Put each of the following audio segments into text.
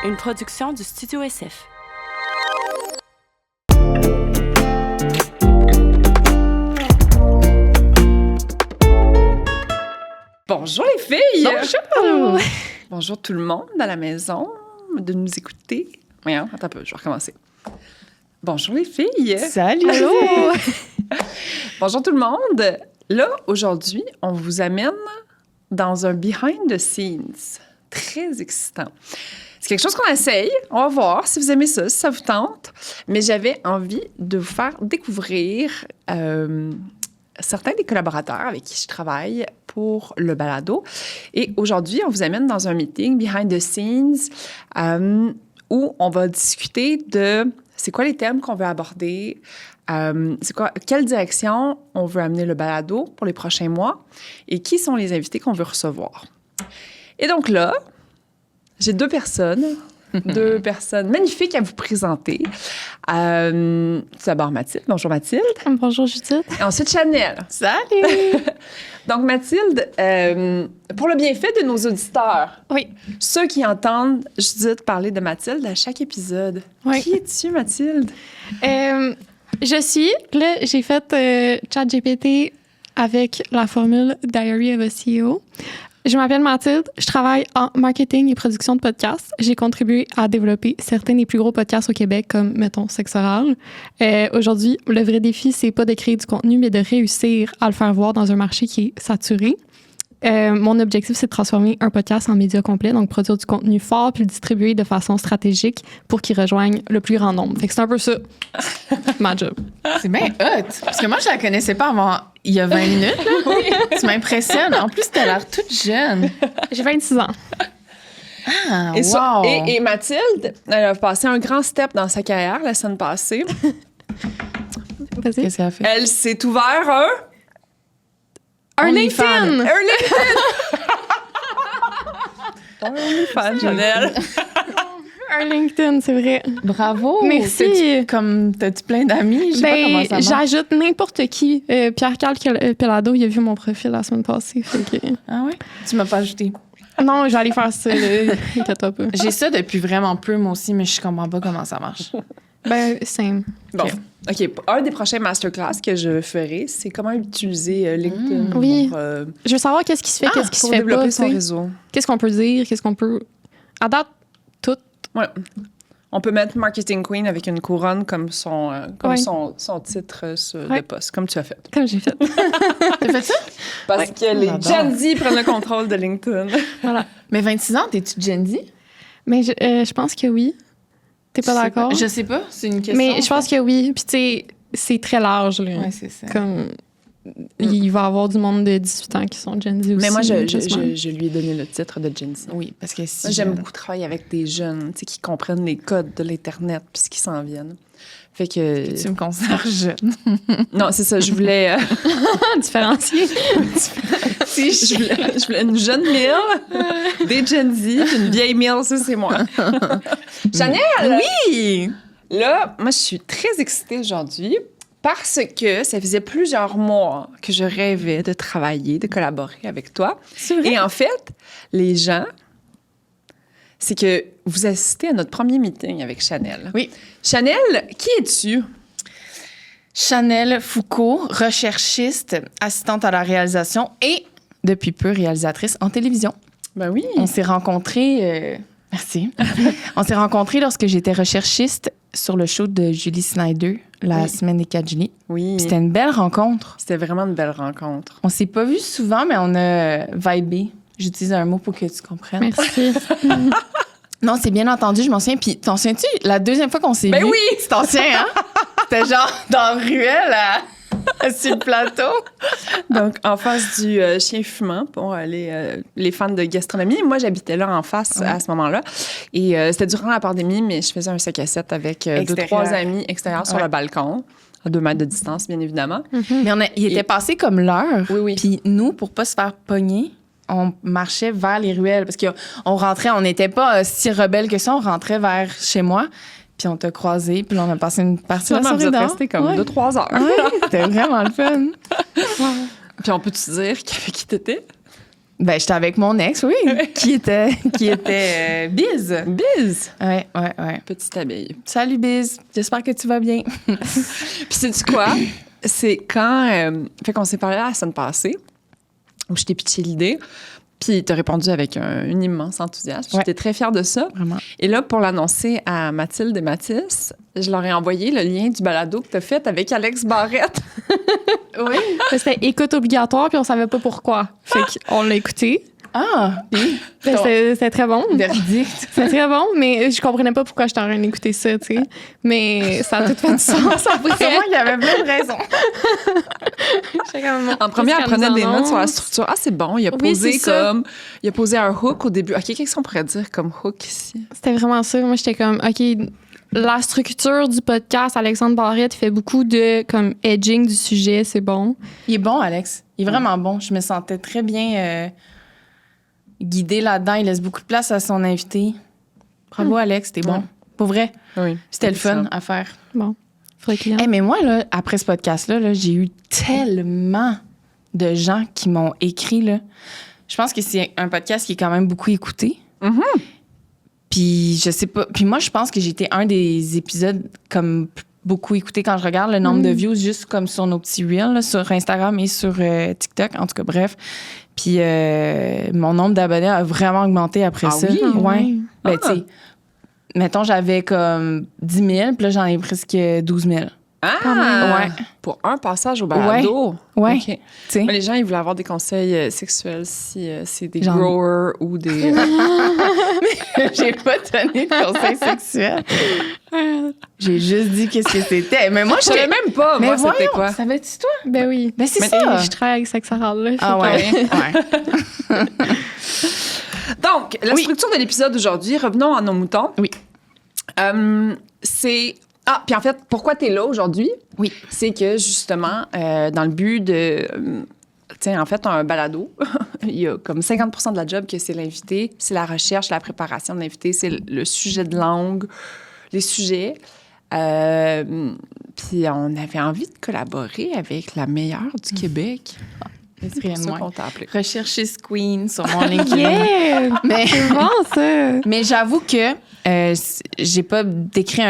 une production du Studio SF. Bonjour les filles! Bonjour! Bonjour tout le monde à la maison de nous écouter. Voyons, attends un peu, je vais recommencer. Bonjour les filles! Salut! Allô! Bonjour tout le monde! Là, aujourd'hui, on vous amène dans un behind the scenes très excitant. C'est quelque chose qu'on essaye. On va voir si vous aimez ça, si ça vous tente. Mais j'avais envie de vous faire découvrir certains des collaborateurs avec qui je travaille pour le balado. Et aujourd'hui, on vous amène dans un meeting behind the scenes où on va discuter de c'est quoi les thèmes qu'on veut aborder, quelle direction on veut amener le balado pour les prochains mois et qui sont les invités qu'on veut recevoir. Et donc là, j'ai deux personnes magnifiques à vous présenter. Tout d'abord, Mathilde. Bonjour, Mathilde. Bonjour, Judith. Et ensuite, Chanel. Salut! Donc, Mathilde, pour le bienfait de nos auditeurs, Oui. ceux qui entendent Judith parler de Mathilde à chaque épisode, Oui. qui es-tu, Mathilde? J'ai fait ChatGPT avec la formule Diary of a CEO. Je m'appelle Mathilde, je travaille en marketing et production de podcasts. J'ai contribué à développer certains des plus gros podcasts au Québec, comme, mettons, Sexe oral. Aujourd'hui, le vrai défi, c'est pas de créer du contenu, mais de réussir à le faire voir dans un marché qui est saturé. Mon objectif, c'est de transformer un podcast en média complet, donc produire du contenu fort puis le distribuer de façon stratégique pour qu'il rejoigne le plus grand nombre. Fait que c'est un peu ça, ma job. C'est bien hot. Parce que moi, je la connaissais pas avant il y a 20 minutes. Là. Tu m'impressionnes. En plus, t'as l'air toute jeune. J'ai 26 ans. Ah, Et, wow. et Mathilde, elle a passé un grand step dans sa carrière la semaine passée. Vas-y. Qu'est-ce qu'elle a fait? Elle s'est ouvert Un OnlyFans. LinkedIn! un OnlyFans, Chanel. Un LinkedIn, c'est vrai. Bravo. Merci. T'as-tu plein d'amis? Je sais pas comment ça marche. J'ajoute n'importe qui. Pierre-Carl Pelado, il a vu mon profil la semaine passée. Fait que... Ah ouais? Tu m'as pas ajouté. Non, je vais aller faire ça. Inquiète-toi pas. J'ai ça depuis vraiment peu, moi aussi, mais je comprends pas comment ça marche. Ben, same. Bon, OK. Un des prochains masterclass que je ferai, c'est comment utiliser LinkedIn Oui. pour, Je veux savoir qu'est-ce qui se fait, qu'est-ce qui se pour fait développer pas. son tu sais. réseau. Qu'est-ce qu'on peut dire, qu'est-ce qu'on peut... À date, tout. Ouais. On peut mettre Marketing Queen avec une couronne comme son titre de poste, comme tu as fait. Comme j'ai fait. T'as fait ça? Parce que les J'adore. Gen Z prennent le contrôle de LinkedIn. Voilà. Mais 26 ans, t'es-tu Gen Z? Mais je pense que oui. T'es pas d'accord? Je sais pas, c'est une question. Mais je pense que oui. Puis tu sais, c'est très large, là. Ouais, c'est ça. Comme... Il va y avoir du monde de 18 ans qui sont Gen Z aussi. Mais moi, je j'espère. lui ai donné le titre de Gen Z. Oui, parce que si Moi, j'aime beaucoup travailler avec des jeunes, tu sais, qui comprennent les codes de l'Internet puis ce qui s'en viennent. Fait que... tu me considères jeune. Non, c'est ça, je voulais... Différencier. je voulais une jeune mille, des Gen Z, puis une vieille mille, ça, c'est moi. Chanel! Oui! Là, moi, je suis très excitée aujourd'hui parce que ça faisait plusieurs mois que je rêvais de travailler, de collaborer avec toi. Et en fait, les gens, c'est que vous assistez à notre premier meeting avec Chanel. Oui. Chanel, qui es-tu? Chanel Foucault, recherchiste, assistante à la réalisation et, depuis peu, réalisatrice en télévision. Ben oui. On s'est rencontrés... merci. On s'est rencontrés lorsque j'étais recherchiste sur le show de Julie Snyder, la semaine des 4 juillet. Oui. C'était une belle rencontre. C'était vraiment une belle rencontre. On s'est pas vu souvent, mais on a vibé. J'utilise un mot pour que tu comprennes. Merci. Non, c'est bien entendu, je m'en souviens. Puis, t'en souviens-tu, la deuxième fois qu'on s'est Ben vu? oui! Tu t'en souviens, hein? C'était genre dans la ruelle, sur le plateau. Donc, en face du chien fumant pour les fans de gastronomie. Moi, j'habitais là en face à ce moment-là. Et c'était durant la pandémie, mais je faisais un 5 à 7 avec 2-3 amis extérieurs sur le balcon, à 2 mètres de distance, bien évidemment. Mais il était passé comme l'heure. Oui, oui. Puis nous, pour pas se faire pogner, on marchait vers les ruelles. Parce qu'on rentrait, on n'était pas si rebelles que ça. On rentrait vers chez moi. Puis on t'a croisé. Puis là, on a passé une partie de la Finalement, vous soirée êtes dehors. restés comme 2-3 heures. Ouais, c'était vraiment le fun. Puis on peut-te dire qu'avec qui t'étais? Ben, j'étais avec mon ex, oui, qui était Biz. Biz! Ouais. Petite abeille. Salut, Biz. J'espère que tu vas bien. Puis sais-tu quoi? C'est quand... fait qu'on s'est parlé la semaine passée, où je t'ai pitché l'idée, puis t'as répondu avec un immense enthousiasme. Ouais. J'étais très fière de ça. Vraiment. Et là, pour l'annoncer à Mathilde et Mathis, je leur ai envoyé le lien du balado que t'as fait avec Alex Barrette. Oui. C'était écoute obligatoire, puis on savait pas pourquoi. Fait qu'on l'a écouté. Ah, puis Ben, c'était très bon. verdict. C'était très bon, mais je comprenais pas pourquoi j'étais en train d'écouter ça, tu sais. Mais ça a tout fait du sens après. Sûrement qu'il y avait plein de raisons. J'étais comme, En première, elle qu'elle prenait nous des notes sur la annonce. structure. Ah, c'est bon. Il a Oui, posé c'est ça. comme... Il a posé un hook au début. OK, qu'est-ce qu'on pourrait dire comme hook ici? C'était vraiment ça. Moi, j'étais comme, OK, la structure du podcast, Alexandre Barrette fait beaucoup de comme edging du sujet, c'est bon. Il est bon, Alex. Il est vraiment bon. Je me sentais très bien guidée là-dedans. Il laisse beaucoup de place à son invité. Bravo, Alex. T'es bon. Ouais. Pour vrai. Oui. C'était le fun à faire. Bon, faudrait qu'il y en ait. Hey, mais moi, là, après ce podcast-là, là, j'ai eu tellement de gens qui m'ont écrit. Là. Je pense que c'est un podcast qui est quand même beaucoup écouté. Mhm. Puis je sais pas. Puis moi, je pense que j'étais un des épisodes comme beaucoup écouté quand je regarde le nombre de views juste comme sur nos petits reels là, sur Instagram et sur TikTok. En tout cas, bref. Puis mon nombre d'abonnés a vraiment augmenté après Ah ça. oui? Ouais. Ben, Ah. tu sais, mettons, j'avais comme 10 000, puis là, j'en ai presque 12 000. Ah! Ouais. Pour un passage au balado. Ouais. OK. Tu sais. Mais les gens, ils voulaient avoir des conseils sexuels si c'est des Genre- growers ou des... J'ai pas donné de conseils sexuels. J'ai juste dit qu'est-ce que c'était. Mais moi, Je savais même pas, Mais moi, c'était voyons, quoi. savais-tu toi? Ben oui. Ben, c'est Mais ça. Je travaille avec Sex Oral, là. Ah fait que- ouais. Ouais. Donc, la Oui. structure de l'épisode d'aujourd'hui, revenons à nos moutons. Oui. C'est... Ah, puis en fait, pourquoi tu es là aujourd'hui? Oui. C'est que, justement, dans le but de... tiens, en fait, un balado, il y a comme 50% de la job que c'est l'invité, c'est la recherche, la préparation de l'invité, c'est le sujet de langue, les sujets. Puis on avait envie de collaborer avec la meilleure du Québec. C'est pour ça qu'on t'a appelé. Recherchiste Queen sur mon LinkedIn. Yeah! Mais, C'est bon, ça! mais j'avoue que j'ai pas décrit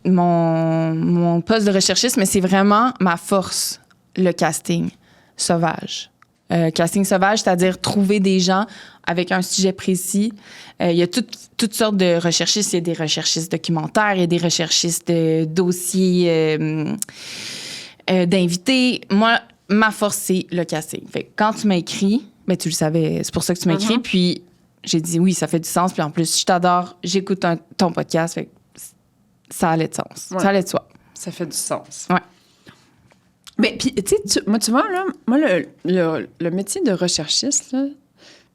mon poste de recherchiste, mais c'est vraiment ma force, le casting sauvage. Casting sauvage, c'est-à-dire trouver des gens avec un sujet précis. Il y a toutes sortes de recherchistes. Il y a des recherchistes documentaires, il y a des recherchistes de dossiers d'invités. Moi, ma force, c'est le casting. Fait que quand tu m'as écrit, ben, tu le savais, c'est pour ça que tu m'as écrit. Puis j'ai dit oui, ça fait du sens. Puis en plus, je t'adore, j'écoute ton podcast. Fait que ça allait de sens. Ouais. Ça allait de soi. Ça fait du sens. Ouais. Mais puis, tu sais, moi, tu vois, là, moi, le métier de recherchiste, là,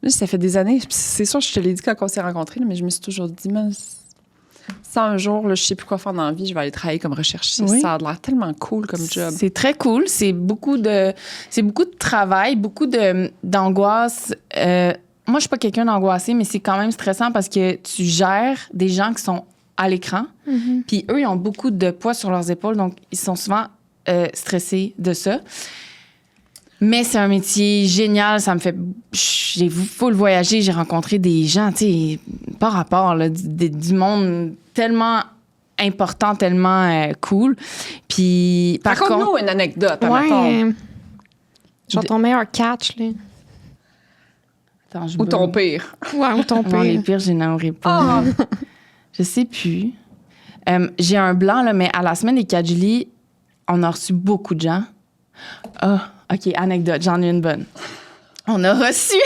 ça fait des années. Puis c'est sûr, je te l'ai dit quand on s'est rencontrés, là, mais je me suis toujours dit, si un jour, là, je sais plus quoi faire dans la vie, je vais aller travailler comme recherchiste. Oui. Ça a l'air tellement cool comme job. C'est très cool. C'est beaucoup de travail, beaucoup d'angoisse. Moi, je suis pas quelqu'un d'angoissé, mais c'est quand même stressant parce que tu gères des gens qui sont à l'écran. Puis eux, ils ont beaucoup de poids sur leurs épaules, donc ils sont souvent stressés de ça. Mais c'est un métier génial. Ça me fait... J'ai full voyager. J'ai rencontré des gens, tu sais, par rapport, là, du monde tellement important, tellement cool. Puis, par contre... Raconte-nous une anecdote, mettons. Ouais. Genre ton meilleur catch, là. Attends, je Ou ton bug. pire. Ouais, ou ton Non, les pire. pires, je n'aurais pas. Ah! Je sais plus. J'ai un blanc, là, mais à la semaine des 4 juillet, on a reçu beaucoup de gens. Ah, OK, anecdote, j'en ai une bonne. On a reçu...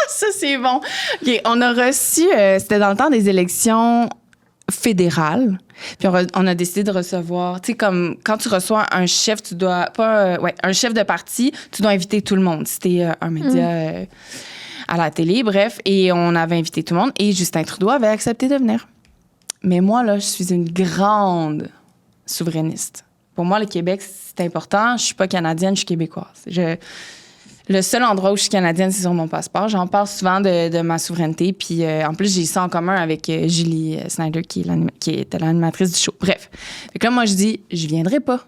Ça, c'est bon. OK, on a reçu... c'était dans le temps des élections fédérales. Puis on a décidé de recevoir... Tu sais, comme quand tu reçois un chef, tu dois... un chef de parti, tu dois inviter tout le monde. C'était un média à la télé, bref. Et on avait invité tout le monde. Et Justin Trudeau avait accepté de venir. Mais moi, là, je suis une grande souverainiste. Pour moi, le Québec, c'est important. Je suis pas canadienne, je suis québécoise. Le seul endroit où je suis canadienne, c'est sur mon passeport. J'en parle souvent de ma souveraineté. Puis en plus, j'ai ça en commun avec Julie Snyder, qui était l'animatrice du show. Bref. Fait que là, moi, je dis, je viendrai pas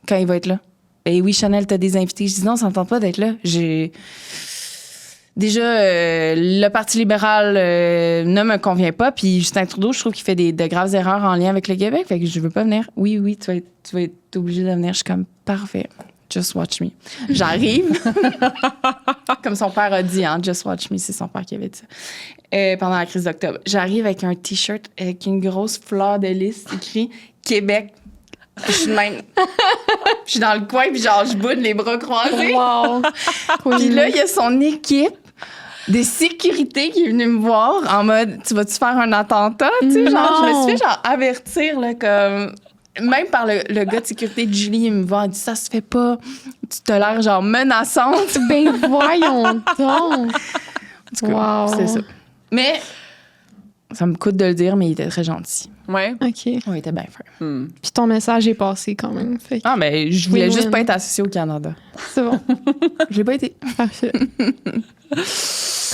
quand il va être là. Et oui, Chanel, t'as des invités. Je dis non, ça me tente pas d'être là. déjà, le Parti libéral ne me convient pas. Puis Justin Trudeau, je trouve qu'il fait de graves erreurs en lien avec le Québec. Fait que je veux pas venir. Oui, tu vas être obligé de venir. Je suis comme, parfait. Just watch me. J'arrive. Comme son père a dit, hein, just watch me, c'est son père qui avait dit ça. Pendant la crise d'octobre. J'arrive avec un T-shirt avec une grosse fleur de lys écrit Québec. Je suis de même. Je suis dans le coin, puis genre, je boude les bras croisés. Wow! Puis là, il y a son équipe de sécurité qui est venue me voir en mode, tu vas-tu faire un attentat? Tu sais, genre, je me suis fait genre avertir, là, comme... Même par le gars de sécurité de Julie, il me voit, il dit, ça se fait pas. Tu t'as l'air genre menaçante. Ben voyons donc! En tout cas, Wow. c'est ça. Mais, ça me coûte de le dire, mais il était très gentil. Ouais. OK. Il était bien fin. Puis ton message est passé quand même. Fait que Ah, mais je voulais Win-win. juste pas être associée au Canada. c'est bon. J'ai pas été. Parfait.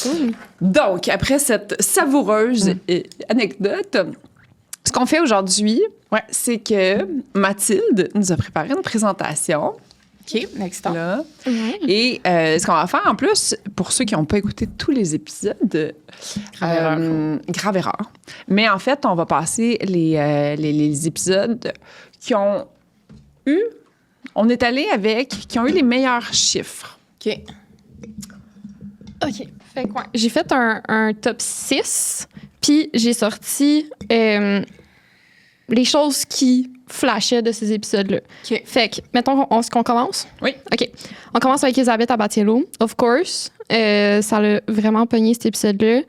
Cool. Donc, après cette savoureuse anecdote, ce qu'on fait aujourd'hui, c'est que Mathilde nous a préparé une présentation. OK, next time. Là. Ouais. Et ce qu'on va faire en plus, pour ceux qui n'ont pas écouté tous les épisodes, grave erreur. Mais en fait, on va passer les épisodes qui ont eu, on est allé avec, qui ont eu les meilleurs chiffres. OK. OK. Fait que, ouais, j'ai fait un top 6, puis j'ai sorti les choses qui flashaient de ces épisodes-là. OK. Fait que, mettons qu'on commence? Oui. OK. On commence avec Elisabeth Abatiello. Of course. Ça l'a vraiment pogné, cet épisode-là.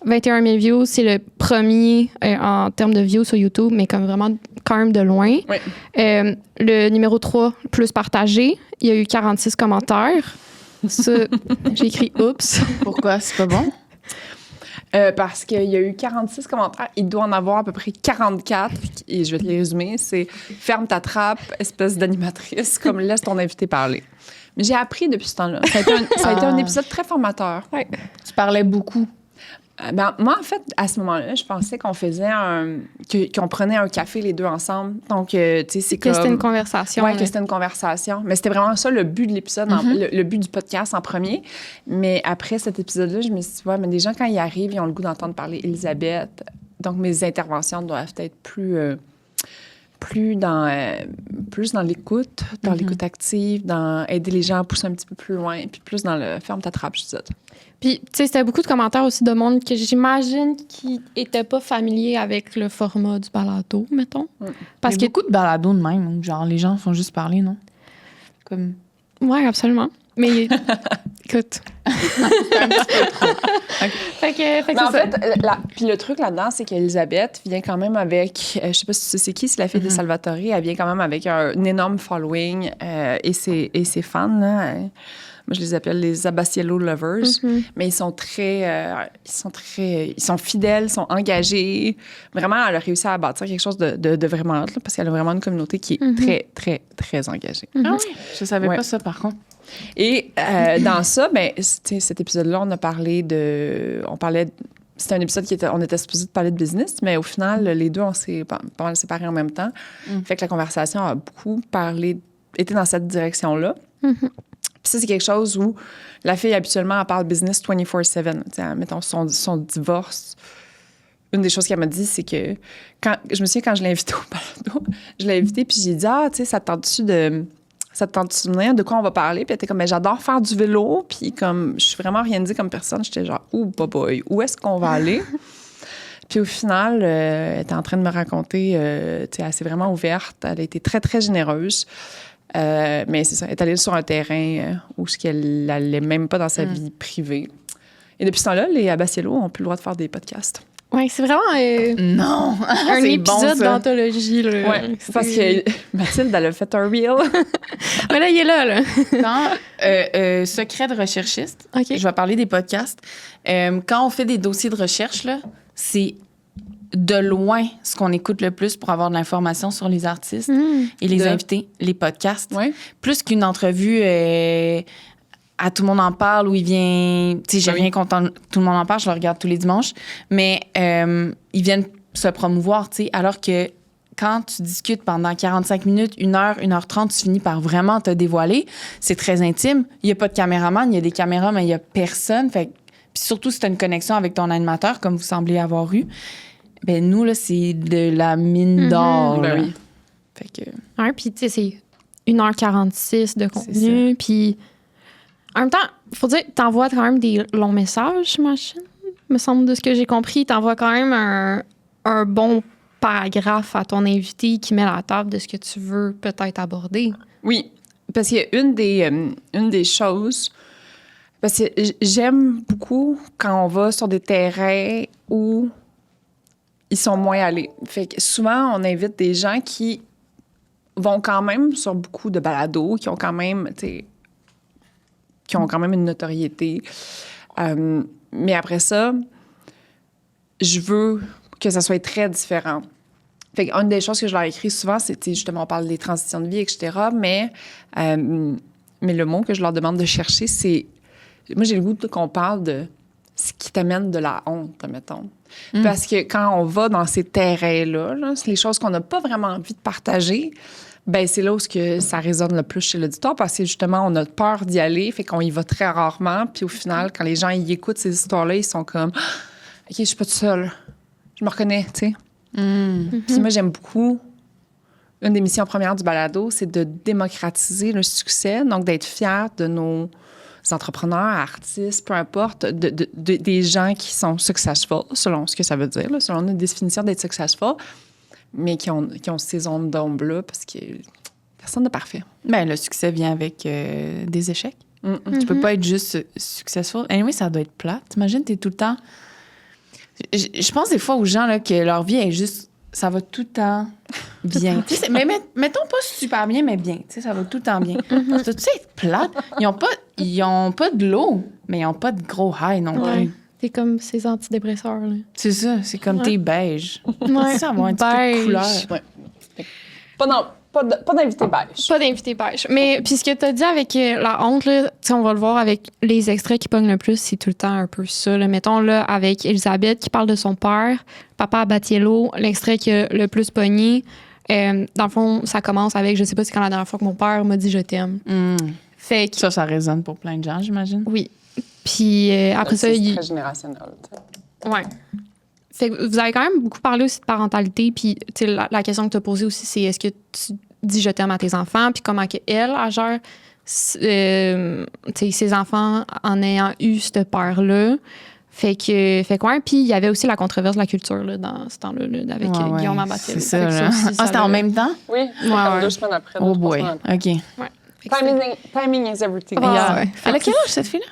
21 000 views, c'est le premier en termes de views sur YouTube, mais comme vraiment quand même de loin. Oui. Le numéro 3, plus partagé, il y a eu 46 commentaires. Ça, j'ai écrit « Oups ». Pourquoi? C'est pas bon? Parce qu'il y a eu 46 commentaires. Il doit en avoir à peu près 44. Et je vais te les résumer. C'est « Ferme ta trappe, espèce d'animatrice, comme laisse ton invité parler ». Mais j'ai appris depuis ce temps-là. Ça a été un épisode très formateur. Ouais. Tu parlais beaucoup. Moi, en fait, à ce moment-là, je pensais qu'on faisait qu'on prenait un café les deux ensemble. Donc, tu sais, c'est Que comme... c'était une conversation. Oui, là. que c'était une conversation. Mais c'était vraiment ça le but de l'épisode, le but du podcast en premier. Mais après cet épisode-là, je me suis dit, ouais, mais les gens, quand ils arrivent, ils ont le goût d'entendre parler Elisabeth. Donc, mes interventions doivent être plus dans l'écoute, dans l'écoute active, dans aider les gens à pousser un petit peu plus loin, puis plus dans le ferme ta trappe, je disais. Puis, tu sais, c'était beaucoup de commentaires aussi de monde que j'imagine qui n'étaient pas familiers avec le format du balado, mettons. Parce Il y a que... beaucoup de balados de même, où genre les gens font juste parler, non? Comme... Oui, absolument. Mais, écoute... Fait que Mais en c'est ça. fait, puis le truc là-dedans, c'est qu'Elisabeth vient quand même avec, je sais pas si tu sais c'est qui, c'est la fille de Salvatore, elle vient quand même avec un énorme following et ses fans, là, moi je les appelle les Abatiello lovers, mais ils sont fidèles, sont engagés. Vraiment, elle a réussi à bâtir quelque chose de vraiment hot, là, parce qu'elle a vraiment une communauté qui est très, très, très engagée. Ah oui? Je savais Ouais. pas ça, par contre. Et dans ça, ben, cet épisode-là, c'était un épisode on était supposé de parler de business, mais au final, les deux, on s'est pas mal séparés en même temps. Fait que la conversation a beaucoup été dans cette direction-là. Puis ça, c'est quelque chose où la fille, habituellement, elle parle business 24/7. T'sais, mettons, son divorce. Une des choses qu'elle m'a dit, c'est que je me souviens quand je l'ai invitée au balado, je l'ai invitée, puis j'ai dit, tu sais, ça te tente-tu de venir? De quoi on va parler? Puis elle était comme, j'adore faire du vélo, puis comme, je suis vraiment organisée comme personne. J'étais genre, boy, où est-ce qu'on va aller? Puis au final, elle était en train de me raconter, tu sais, elle s'est vraiment ouverte. Elle a été très, très généreuse. Mais c'est ça, elle est allée sur un terrain où elle n'allait même pas dans sa vie privée. Et depuis ce temps-là, les Abatiello n'ont plus le droit de faire des podcasts. Oui, c'est vraiment Non! un C'est épisode bon, ça. d'anthologie. Là. Oui, c'est parce que Mathilde, elle a fait un reel. Mais là, il est là. Quand, secret de recherchiste, OK. je vais parler des podcasts. Quand on fait des dossiers de recherche, là, c'est de loin ce qu'on écoute le plus pour avoir de l'information sur les artistes et les invités, les podcasts. Ouais. Plus qu'une entrevue à Tout le monde en parle où il vient... Tu sais, j'ai rien contre Tout le monde en parle, je le regarde tous les dimanches, mais ils viennent se promouvoir, tu sais, alors que quand tu discutes pendant 45 minutes, 1h30, tu finis par vraiment te dévoiler. C'est très intime. Il n'y a pas de caméraman, il y a des caméras, mais il n'y a personne. Fait puis surtout, si tu as une connexion avec ton animateur, comme vous semblez avoir eu, ben nous, là, c'est de la mine d'or. Ben là. oui. Fait que... Ouais, puis tu sais, c'est 1h46 de contenu. Puis en même temps, faut dire, t'envoies quand même des longs messages, j'imagine. Me semble, de ce que j'ai compris, t'envoies quand même un bon paragraphe à ton invité qui met la table de ce que tu veux peut-être aborder. Oui, parce qu'il y a une des choses... Parce que j'aime beaucoup quand on va sur des terrains où ils sont moins allés. Fait que souvent, on invite des gens qui vont quand même sur beaucoup de balados, qui ont quand même, une notoriété. Mais après ça, je veux que ça soit très différent. Fait qu'une des choses que je leur écris souvent, c'est, justement, on parle des transitions de vie, etc., mais le mot que je leur demande de chercher, c'est... Moi, j'ai le goût qu'on parle de ce qui t'amène de la honte, mettons. Parce que quand on va dans ces terrains-là, c'est les choses qu'on n'a pas vraiment envie de partager, ben c'est là où ça résonne le plus chez l'auditoire, parce que justement, on a peur d'y aller, fait qu'on y va très rarement. Puis au final, quand les gens y écoutent ces histoires-là, ils sont comme « OK, je suis pas toute seule. Je me reconnais, tu sais. Puis moi, j'aime beaucoup... Une des missions premières du balado, c'est de démocratiser le succès, donc d'être fier de nos entrepreneurs, artistes, peu importe, des gens qui sont successful, selon ce que ça veut dire, là, selon notre définition d'être successful, mais qui ont ces zones d'ombre-là, parce que personne n'est parfait. Ben, le succès vient avec des échecs. Tu peux pas être juste successful. Anyway, ça doit être plate. T'imagines, t'es tout le temps... Je pense des fois aux gens là, que leur vie est juste... Ça va tout le temps bien. Mais mettons pas super bien, mais bien. Ça va tout le temps bien. Parce que tu sais, être plate. Ils ont pas de low, mais ils ont pas de gros high non Ouais. plus. C'est comme ces antidépresseurs, là. C'est ça. C'est comme tes beige. Ouais. Ça avoir un petit peu de couleur. Ouais. Pas d'invité beige. Pas d'invité beige. Mais puis ce que tu as dit avec la honte, là, on va le voir avec les extraits qui pognent le plus, c'est tout le temps un peu ça. Là. Mettons là avec Elisabeth qui parle de son père, Papa Abatiello, l'extrait qui a le plus pogné. Dans le fond, ça commence avec, je sais pas c'est quand la dernière fois que mon père m'a dit je t'aime. Fait que, Ça résonne pour plein de gens, j'imagine. oui. Puis après ça, c'est très générationnel. ouais. Fait que vous avez quand même beaucoup parlé aussi de parentalité, puis la question que tu as posée aussi, c'est est-ce que tu dis je t'aime à tes enfants, puis comment qu'elle gère ses enfants en ayant eu cette peur-là. Fait que ouais, puis il y avait aussi la controverse de la culture là, dans ce temps-là, là, avec Guillaume Abatiello. C'est ça, là. C'était en même temps? Oui, comme 2 semaines après. Oh boy, OK. Ouais. Timing is everything. Ouais. Elle a quel âge, cette fille-là?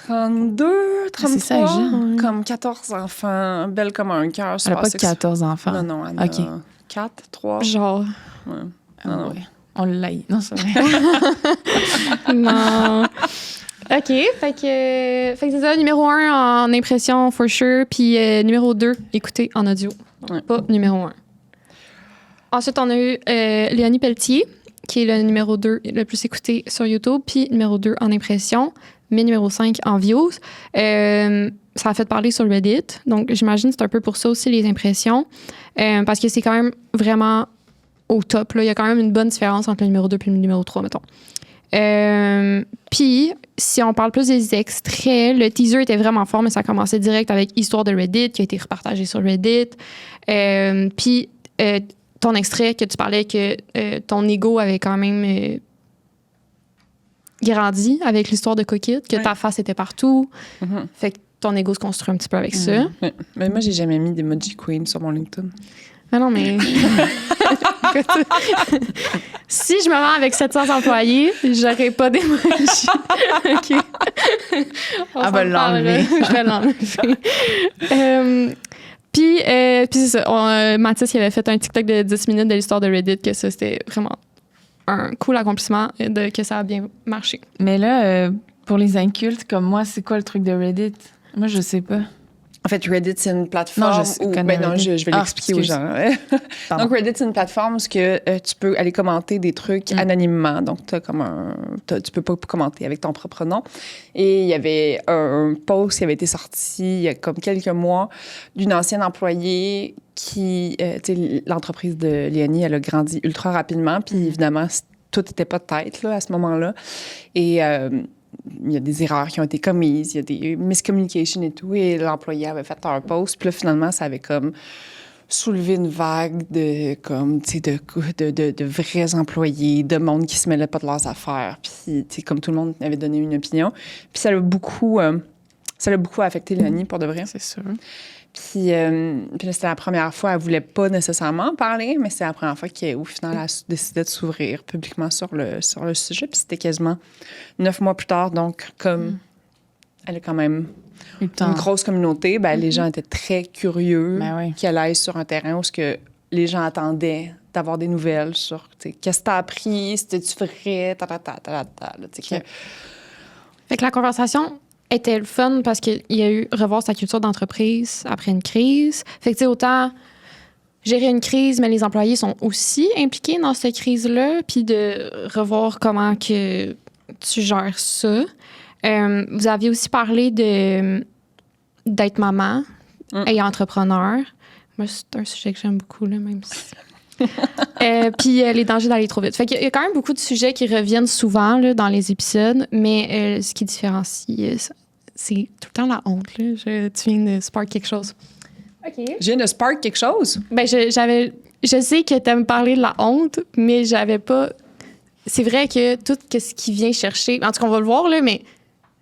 32, 33, c'est ça, jeune. comme 14 enfants, belle comme un cœur. Elle n'a pas 14 enfants. Non, elle a 4, 3. Genre. Ouais. Non. On l'a. Non, c'est vrai. Non. OK, fait que c'est ça, numéro 1 en impression, for sure, puis numéro 2, écoutez en audio. Ouais. Pas numéro 1. Ensuite, on a eu Léonie Pelletier, qui est le numéro 2 le plus écouté sur YouTube, puis numéro 2 en impression, mais numéro 5 en views. Ça a fait parler sur Reddit, donc j'imagine que c'est un peu pour ça aussi les impressions, parce que c'est quand même vraiment au top. Là. Il y a quand même une bonne différence entre le numéro 2 et le numéro 3, mettons. Puis, si on parle plus des extraits, le teaser était vraiment fort, mais ça a commencé direct avec Histoire de Reddit, qui a été repartagé sur Reddit. Puis, ton extrait que tu parlais que ton ego avait quand même grandi avec l'histoire de Coquette, que ta face était partout. Fait que ton ego se construit un petit peu avec ça. Mais moi, j'ai jamais mis d'emoji queen sur mon LinkedIn. Mais non, mais... si je me rends avec 700 employés, j'aurai pas d'émoji. OK. Elle va l'enlever. Je vais l'enlever. Puis c'est ça. Mathis, il avait fait un TikTok de 10 minutes de l'histoire de Reddit, que ça, c'était vraiment un cool accomplissement, que ça a bien marché. Mais là, pour les incultes comme moi, c'est quoi le truc de Reddit? Moi, je sais pas. En fait, Reddit, c'est une plateforme Non, je où... connais non, Reddit. je vais l'expliquer aux excuse. gens. Pardon. Donc, Reddit, c'est une plateforme où tu peux aller commenter des trucs anonymement. Donc, tu peux pas commenter avec ton propre nom. Et il y avait un post qui avait été sorti il y a comme quelques mois d'une ancienne employée qui... tu sais, l'entreprise de Léonie, elle a grandi ultra rapidement. Puis, évidemment, tout n'était pas de tête là, à ce moment-là. Et... il y a des erreurs qui ont été commises, il y a des miscommunications et tout, et l'employé avait fait un post, puis là, finalement, ça avait comme soulevé une vague de, comme, tu sais, de vrais employés, de monde qui se mêlait pas de leurs affaires, puis, tu sais, comme tout le monde avait donné une opinion. Puis ça l'a beaucoup affecté Léonie, pour de vrai. C'est sûr. Puis là, c'était la première fois, elle voulait pas nécessairement en parler, mais c'est la première fois qu'au final, elle a décidé de s'ouvrir publiquement sur le sujet. Puis c'était quasiment 9 mois plus tard. Donc, comme elle a quand même une grosse communauté, les gens étaient très curieux qu'elle aille sur un terrain où ce que les gens attendaient d'avoir des nouvelles sur, tu sais, qu'est-ce que t'as appris, c'était-tu vrai, Fait que la conversation était le fun parce qu'il y a eu revoir sa culture d'entreprise après une crise. Fait que, tu sais, autant gérer une crise, mais les employés sont aussi impliqués dans cette crise-là, puis de revoir comment que tu gères ça. Vous aviez aussi parlé d'être maman et entrepreneur. Moi, c'est un sujet que j'aime beaucoup, là, même si... puis les dangers d'aller trop vite. Fait qu'il y a quand même beaucoup de sujets qui reviennent souvent là, dans les épisodes, mais ce qui différencie, c'est tout le temps la honte. Là. Tu viens de spark quelque chose. OK. Je viens de spark quelque chose? Ben, je sais que tu aimes parler de la honte, mais j'avais pas... C'est vrai que tout ce qui vient chercher... En tout cas, on va le voir, là, mais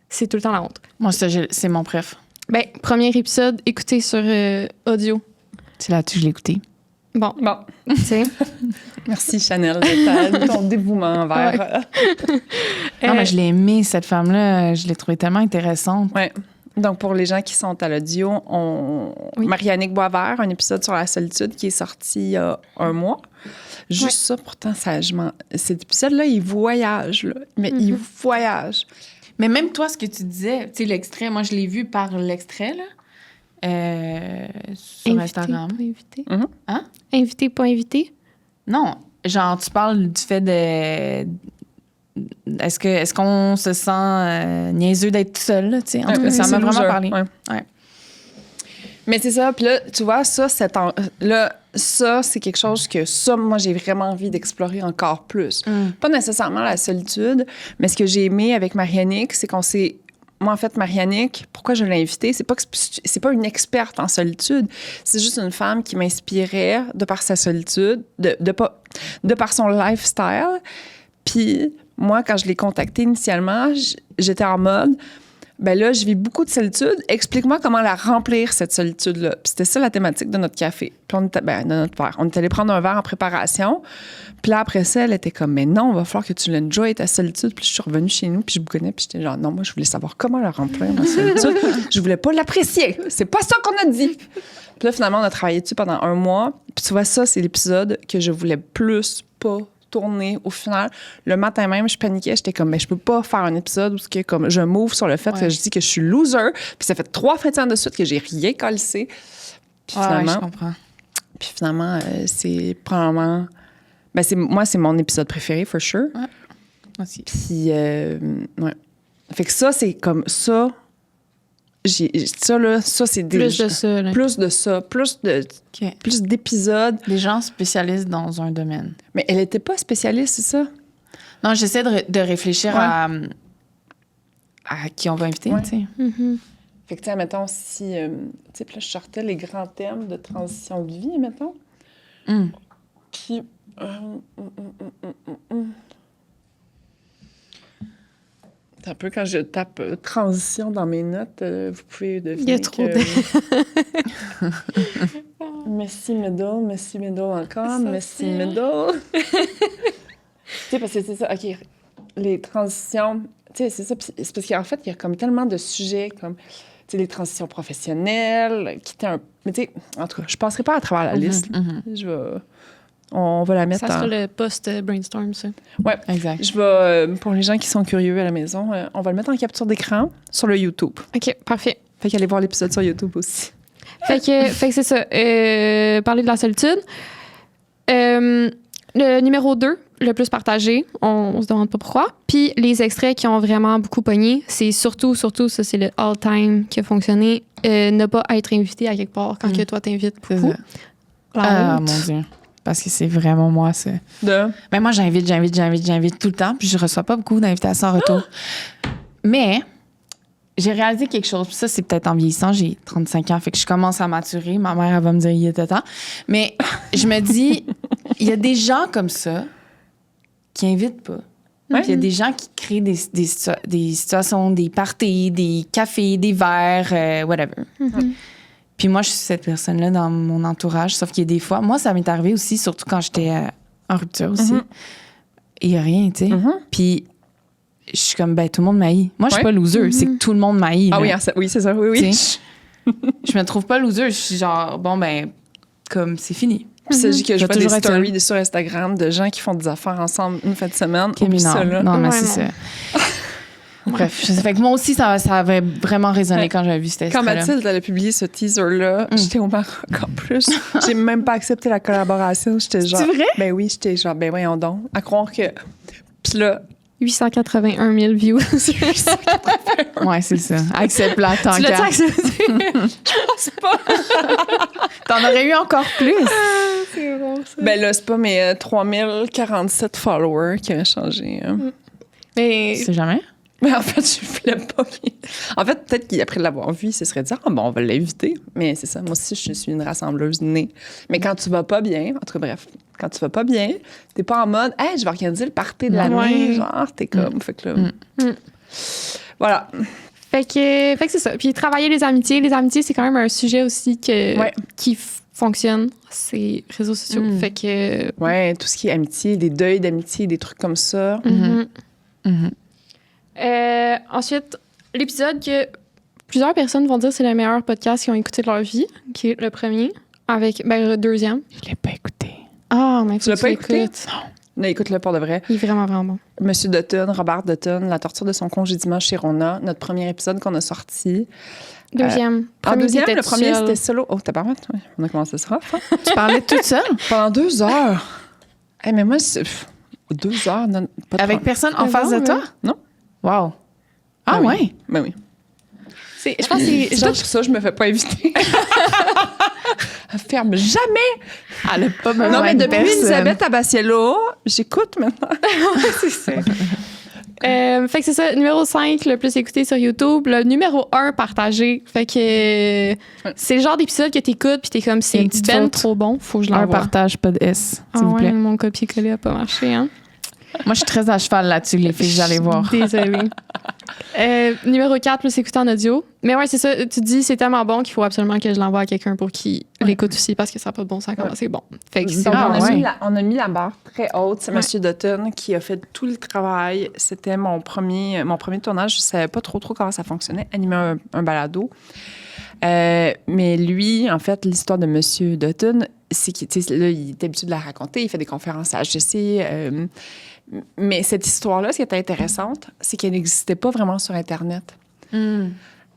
c'est tout le temps la honte. Moi, c'est mon préf. Ben, premier épisode, écoutez sur audio. C'est là-dessus que je l'ai écouté. Bon, tu sais. Merci, Chanel, de ton dévouement envers... Non, mais je l'ai aimée, cette femme-là. Je l'ai trouvée tellement intéressante. Oui. Donc, pour les gens qui sont à l'audio, Marie-Annick Boisvert, un épisode sur la solitude qui est sorti il y a un mois. Juste ça, pourtant, cet épisode-là, il voyage, là. Mais il voyage. Mais même toi, ce que tu disais, tu sais, l'extrait, moi, je l'ai vu par l'extrait, là. Sur Instagram. Pas invité. Hein? Invité, pas invité? Non. Genre, tu parles du fait de... Est-ce qu'on se sent niaiseux d'être tout seul, là, tu sais? En tout cas, ça m'a vraiment parlé. Ouais. Mais c'est ça. Puis là, tu vois, ça, c'est quelque chose que moi, j'ai vraiment envie d'explorer encore plus. Pas nécessairement la solitude, mais ce que j'ai aimé avec Marie-Annick, c'est qu'on s'est... Moi, en fait, Marie-Annick, pourquoi je l'ai invitée? C'est pas une experte en solitude. C'est juste une femme qui m'inspirait de par sa solitude, de par son lifestyle. Puis moi, quand je l'ai contactée initialement, j'étais en mode, ben là, je vis beaucoup de solitude. Explique-moi comment la remplir, cette solitude-là. Puis c'était ça la thématique de notre café. Puis de notre verre. On est allé prendre un verre en préparation. Puis là, après ça, elle était comme, mais non, il va falloir que tu l'enjoy, ta solitude. Puis je suis revenue chez nous, puis je bougonnais, puis j'étais genre, non, moi, je voulais savoir comment la remplir, ma solitude. Je voulais pas l'apprécier. C'est pas ça qu'on a dit. Puis là, finalement, on a travaillé dessus pendant un mois. Puis tu vois, ça, c'est l'épisode que je voulais plus pas tourner. Au final, le matin même, je paniquais. J'étais comme, mais je peux pas faire un épisode où comme, je m'ouvre sur le fait que je dis que je suis loser. Puis ça fait 3 fins de semaine de suite que j'ai rien calcé. Puis finalement, je comprends. Puis finalement, c'est probablement... Ben c'est mon épisode préféré, for sure. Ouais, moi aussi. Puis, ouais. Fait que ça, c'est comme ça... Ça, c'est des... Plus de ça, là. Plus de ça. Plus d'épisodes. Des gens spécialistes dans un domaine. Mais elle était pas spécialiste, c'est ça? Non, j'essaie de réfléchir à qui on va inviter, tu sais. Fait que, tu sais, mettons, si... tu sais, puis là, je sortais les grands thèmes de transition de vie, mettons. Puis... Un peu quand je tape transition dans mes notes, vous pouvez deviner. Il y a trop de... Messi middle encore, Messi middle. Tu sais, parce que c'est ça, OK, les transitions, tu sais, c'est ça, c'est parce qu'en fait, il y a comme tellement de sujets comme, tu sais, les transitions professionnelles, qui étaient un... Mais tu sais, en tout cas, je passerai pas à travers la liste. On va la mettre Ça sera le post-brainstorm, ça. Ouais, exact. Je vais, pour les gens qui sont curieux à la maison, on va le mettre en capture d'écran sur le YouTube. OK, parfait. Fait qu'allez voir l'épisode sur YouTube aussi. Fait que c'est ça. Parler de la solitude. Le numéro 2, le plus partagé, on se demande pas pourquoi. Puis les extraits qui ont vraiment beaucoup pogné, c'est surtout, ça, c'est le all-time qui a fonctionné. Ne pas être invité à quelque part quand que toi t'invites C'est beaucoup. ça. La Ah, honte. mon Dieu. Parce que c'est vraiment moi, ça. De... Mais moi, j'invite tout le temps, puis je reçois pas beaucoup d'invitations en retour. Mais j'ai réalisé quelque chose, puis ça, c'est peut-être en vieillissant. J'ai 35 ans, fait que je commence à maturer. Ma mère, elle va me dire, il était temps. Mais je me dis, il y a des gens comme ça qui invitent pas. Puis il y a des gens qui créent des situations, des parties, des cafés, des verres, whatever. Puis moi, je suis cette personne-là dans mon entourage, sauf qu'il y a des fois... Moi, ça m'est arrivé aussi, surtout quand j'étais en rupture aussi. Il y a rien, tu sais. Puis je suis comme, ben tout le monde m'haït. Moi, je suis pas loser, c'est que tout le monde m'haït. Ah là. oui, c'est ça, oui. Tu sais, je me trouve pas loser. Je suis genre, bon, ben, comme c'est fini. Puis ça, que je vois des toujours être stories sur Instagram de gens qui font des affaires ensemble une fin de semaine. Okay, Oublie mais ça, là. non, mais Ouais, c'est non. ça. Bref, fait que moi aussi, ça avait vraiment résonné Ouais. quand j'avais vu cette Quand extrait-là. Mathilde elle a publié ce teaser-là, j'étais au Maroc en plus. J'ai même pas accepté la collaboration. J'étais genre. C'est vrai? Ben oui, j'étais genre, ben voyons donc. À croire que. Puis là, 881 000 views. Ouais, c'est ça. Accepte la tant Tu l'as-tu qu'à. accepté? c'est pas. T'en aurais eu encore plus. C'est bon, ça. Ben là, c'est pas mes 3047 followers qui ont changé. Hein. Mais C'est jamais? Mais en fait, je voulais pas. En fait, peut-être qu'après l'avoir vu, il se serait dit, ah bon, on va l'inviter. Mais c'est ça, moi aussi, je suis une rassembleuse née. Mais quand tu vas pas bien, en tout cas, bref, quand tu vas pas bien, t'es pas en mode, hey, je vais organiser le party de l'année. Ouais. Genre, t'es comme, fait que là. Voilà. Fait que c'est ça. Puis travailler les amitiés. Les amitiés, c'est quand même un sujet aussi Ouais. qui fonctionne, ces réseaux sociaux. Fait que... Ouais, tout ce qui est amitié, des deuils d'amitié, des trucs comme ça. Ensuite, l'épisode que plusieurs personnes vont dire c'est le meilleur podcast qu'ils ont écouté de leur vie, qui est le premier, avec le deuxième. Je l'ai pas écouté. Ah, mais Tu l'as pas écouté? l'écoutes. Non, écoute-le pour de vrai. Il est vraiment, vraiment bon. Monsieur Dutton, Robert Dutton, la torture de son congédiement chez Rona, notre premier épisode qu'on a sorti. Deuxième. En deuxième, t'étais le tout premier, seul. c'était solo. Oh, t'as pas mal, toi. On a commencé ça. Hein? Tu parlais toute seule? Pendant 2 heures. Hey, mais moi, 2 heures, non, pas de Avec problème. personne en Ah face bon, de toi? Non. Wow. Ah, oui. ouais? Ben oui. Je pense que c'est C'est genre... peut-être pour ça que je me fais pas éviter. Elle ferme jamais. Elle a pas besoin Non, mais de depuis personne. Elisabeth Abasciello, j'écoute maintenant. c'est ça. Fait que c'est ça, numéro 5, le plus écouté sur YouTube. Le numéro 1 partagé. Fait que c'est le genre d'épisode que t'écoutes puis t'es comme, Une c'est petite ben faute. trop bon, faut que je Un l'envoie. partage, pas de S, Ah s'il vous ouais, plaît. mon copier-coller a pas marché, hein. Moi, je suis très à cheval là-dessus, les filles, j'allais voir. Désolée. Numéro 4, plus écouté en audio. Mais ouais, c'est ça. Tu te dis, c'est tellement bon qu'il faut absolument que je l'envoie à quelqu'un pour qu'il l'écoute aussi parce que ça n'a pas de bon sens comment c'est bon. Fait que c'est Donc, Ah, on, a ouais. on a mis la barre très haute. C'est M. Dutton qui a fait tout le travail. C'était mon premier tournage. Je ne savais pas trop comment ça fonctionnait, animer un balado. Mais lui, en fait, l'histoire de M. Dutton, c'est qu'il là, il est habitué de la raconter. Il fait des conférences à HEC. Mais cette histoire-là, ce qui était intéressante, c'est qu'elle n'existait pas vraiment sur Internet.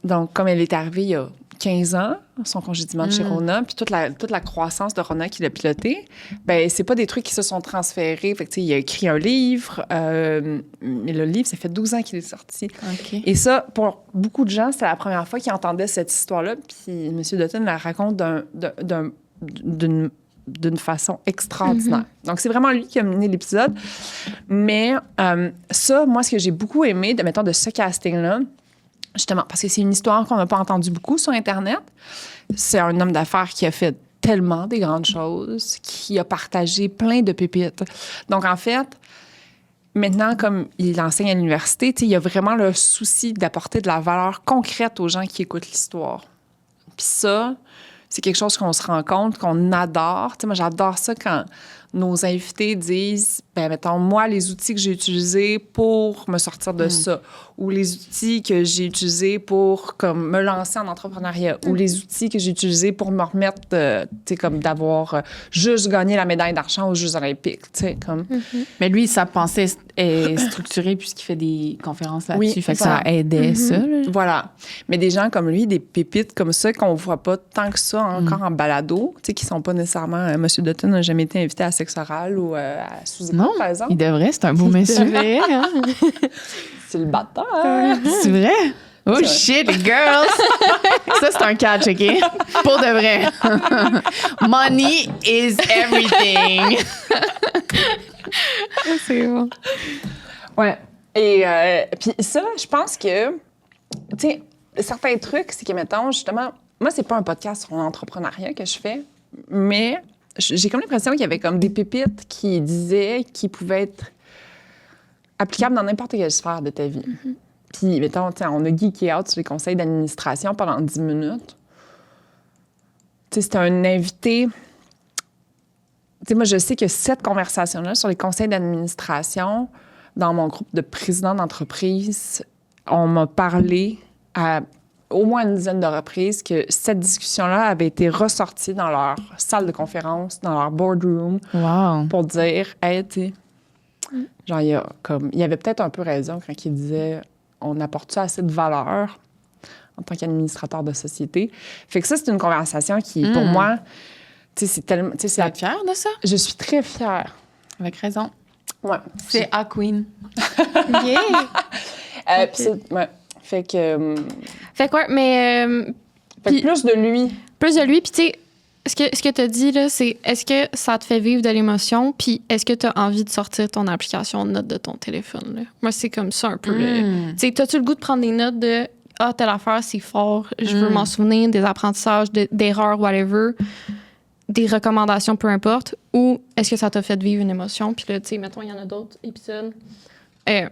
Donc, comme elle est arrivée il y a 15 ans, son congédiement de chez Rona, puis toute la croissance de Rona qu'il a piloté, ben c'est pas des trucs qui se sont transférés. Fait que, tu sais, il a écrit un livre, mais le livre, ça fait 12 ans qu'il est sorti. OK. Et ça, pour beaucoup de gens, c'est la première fois qu'ils entendaient cette histoire-là, puis M. Dutton la raconte d'une façon extraordinaire. Donc, c'est vraiment lui qui a mené l'épisode. Mais ça, moi, ce que j'ai beaucoup aimé, mettons, de ce casting-là, justement, parce que c'est une histoire qu'on n'a pas entendue beaucoup sur Internet. C'est un homme d'affaires qui a fait tellement des grandes choses, qui a partagé plein de pépites. Donc, en fait, maintenant, comme il enseigne à l'université, il y a vraiment le souci d'apporter de la valeur concrète aux gens qui écoutent l'histoire. Puis ça, c'est quelque chose qu'on se rend compte, qu'on adore. Tu sais, moi, j'adore ça quand, nos invités disent, ben mettons, moi, les outils que j'ai utilisés pour me sortir de ça, ou les outils que j'ai utilisés pour comme me lancer en entrepreneuriat, ou les outils que j'ai utilisés pour me remettre, tu sais, comme d'avoir juste gagné la médaille d'argent aux Jeux olympiques, tu sais, comme... Mais lui, sa pensée est structurée puisqu'il fait des conférences là-dessus. Oui, fait que voilà. ça aidait ça. Là. Voilà. Mais des gens comme lui, des pépites comme ça, qu'on voit pas tant que ça encore en balado, tu sais, qui sont pas nécessairement... Monsieur Dutton n'a jamais été invité à Sexe oral ou à Sous-écoute, Non, par exemple. il devrait, c'est un beau monsieur. vrai, hein? C'est le bâtard. C'est vrai? Oh shit, les girls! Ça, c'est un catch, OK? Pour de vrai. Money is everything. C'est bon. Ouais. Et puis ça, je pense que, tu sais, certains trucs, c'est que, mettons, justement, moi, c'est pas un podcast sur l'entrepreneuriat que je fais, mais j'ai comme l'impression qu'il y avait comme des pépites qui disaient qu'ils pouvaient être applicables dans n'importe quelle sphère de ta vie. Puis, mettons, on a geeké out sur les conseils d'administration pendant 10 minutes. Tu sais, c'était un invité... Tu sais, moi, je sais que cette conversation-là sur les conseils d'administration, dans mon groupe de présidents d'entreprise, on m'a parlé à au moins une dizaine de reprises que cette discussion-là avait été ressortie dans leur salle de conférence, dans leur boardroom, Wow. pour dire, hey, tu sais, genre, il y avait peut-être un peu raison quand il disait, on apporte-tu assez de valeur en tant qu'administrateur de société? Fait que ça, c'est une conversation qui, pour moi, tu sais, c'est tellement... Tu sais, Tu es fière de ça? je suis très fière. Avec raison. Ouais. C'est A Queen. Yeah! Puis ouais. Fait que... Fait quoi, mais fait que Puis- plus de lui. plus de lui, puis tu sais, ce que tu as dit, là, c'est est-ce que ça te fait vivre de l'émotion, puis est-ce que tu as envie de sortir ton application de notes de ton téléphone, là? Moi, c'est comme ça un peu. Tu sais, t'as-tu le goût de prendre des notes de « Ah, telle affaire, c'est fort, je veux m'en souvenir, des apprentissages, d'erreurs, whatever, des recommandations, peu importe », ou est-ce que ça t'a fait vivre une émotion? Puis là, tu sais, mettons, il y en a d'autres épisodes.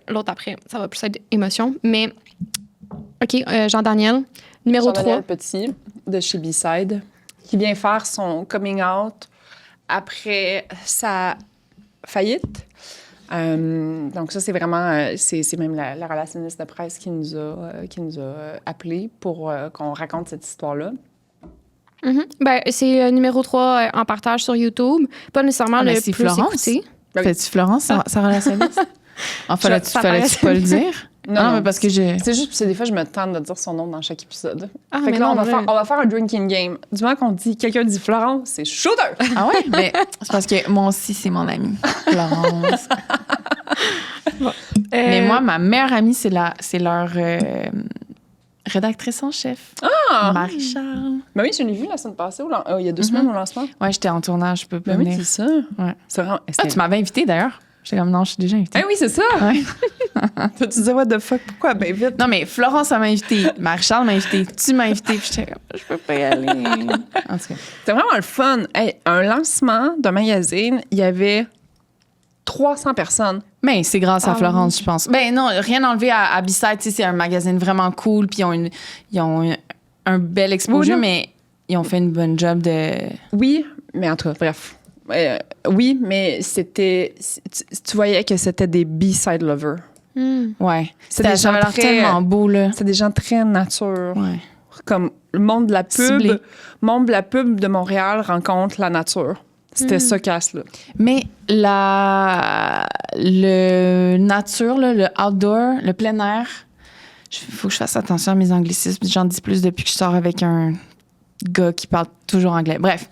L'autre après, ça va plus être émotion, mais... OK, Jean-Daniel, numéro 3. Jean-Daniel Petit, de chez B-Side, qui vient faire son coming out après sa faillite. Donc ça, c'est vraiment... c'est même la relationniste de presse qui nous a appelés pour qu'on raconte cette histoire-là. Ben, c'est numéro 3 en partage sur YouTube. Pas nécessairement le c'est plus Florence. écouté. Fais-tu Florence, sa relationniste? Fallait-tu ça pas le dire? Non, mais parce que C'est juste que des fois, je me tente de dire son nom dans chaque épisode. Ah, Fait mais que là, non, on va faire un drinking game. Du moment qu'on dit, quelqu'un dit Florence, c'est shooter! Ah ouais? Mais c'est parce que moi aussi, c'est mon amie, Florence. Mais moi, ma meilleure amie, c'est leur rédactrice en chef. Ah! Marie-Charles. Ben oui, je l'ai vu la semaine passée, il y a 2 semaines au lancement. Ouais, j'étais en tournage, je peux pas Ben oui, venir. c'est ça. Ouais. C'est vraiment... Ah, tu m'avais invitée d'ailleurs. J'étais comme, non, je suis déjà invitée. Ah oui, c'est ça! Ouais. Tu disais, what the fuck, pourquoi? Ben vite! Non, mais Florence m'a invitée, Marie-Charles m'a invitée, tu m'as invitée, puis j'étais comme, je peux pas y aller. En tout cas. C'était vraiment le fun. Hey, un lancement d'un magazine, il y avait 300 personnes. Mais c'est grâce à Ah Florence, je pense. Ben non, rien enlevé à B-Side, tu sais, c'est un magazine vraiment cool, puis ils ont un bel exposure, Oui, non. mais ils ont fait une bonne job de... Oui, mais en tout cas, bref. Oui, mais c'était... Tu voyais que c'était des B-side lovers. Ouais. C'est des Ça avait gens l'air très- tellement beau, là. C'est des gens très nature. Ouais. Comme le monde de la pub. Ciblé. Le monde de la pub de Montréal rencontre la nature. C'était ça, casse-là. Mais le nature, là, le outdoor, le plein air, il faut que je fasse attention à mes anglicismes. J'en dis plus depuis que je sors avec un gars qui parle toujours anglais. Bref.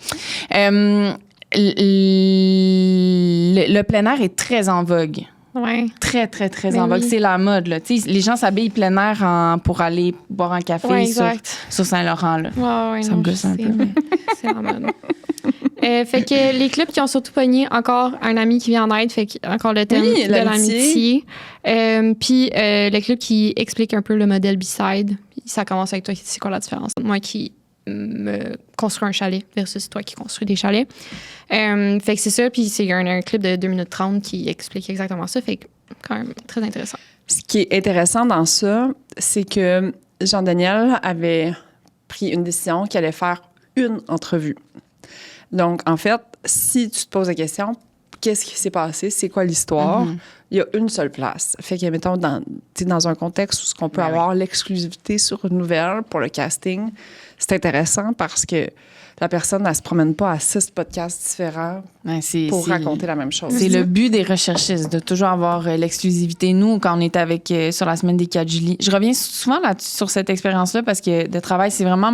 Le plein air est très en vogue. Ouais. Très, très, très Mais en vogue. oui. C'est la mode, là. Tu sais, les gens s'habillent plein air pour aller boire un café Ouais, sur exact. Saint-Laurent, là. Ouais, Ça non, me gosse je un sais, peu, mais- C'est la mode. Fait que les clips qui ont surtout pogné, encore un ami qui vient en aide, fait que encore le thème Oui, de l'amitié. l'amitié. Puis le clip qui explique un peu le modèle B-Side. Puis ça commence avec toi, c'est quoi la différence entre moi qui me construis un chalet versus toi qui construis des chalets. Fait que c'est ça, puis c'est un clip de 2 minutes 30 qui explique exactement ça, fait que quand même très intéressant. Ce qui est intéressant dans ça, c'est que Jean-Daniel avait pris une décision qu'il allait faire une entrevue. Donc, en fait, si tu te poses la question, qu'est-ce qui s'est passé, c'est quoi l'histoire. Il y a une seule place. Fait que, mettons, dans un contexte où on peut avoir l'exclusivité sur une nouvelle pour le casting, c'est intéressant parce que la personne, elle se promène pas à 6 podcasts différents pour raconter la même chose. C'est le but des recherchistes, de toujours avoir l'exclusivité. Nous, quand on était avec sur la semaine des 4 juillet, je reviens souvent sur cette expérience-là parce que de travail, c'est vraiment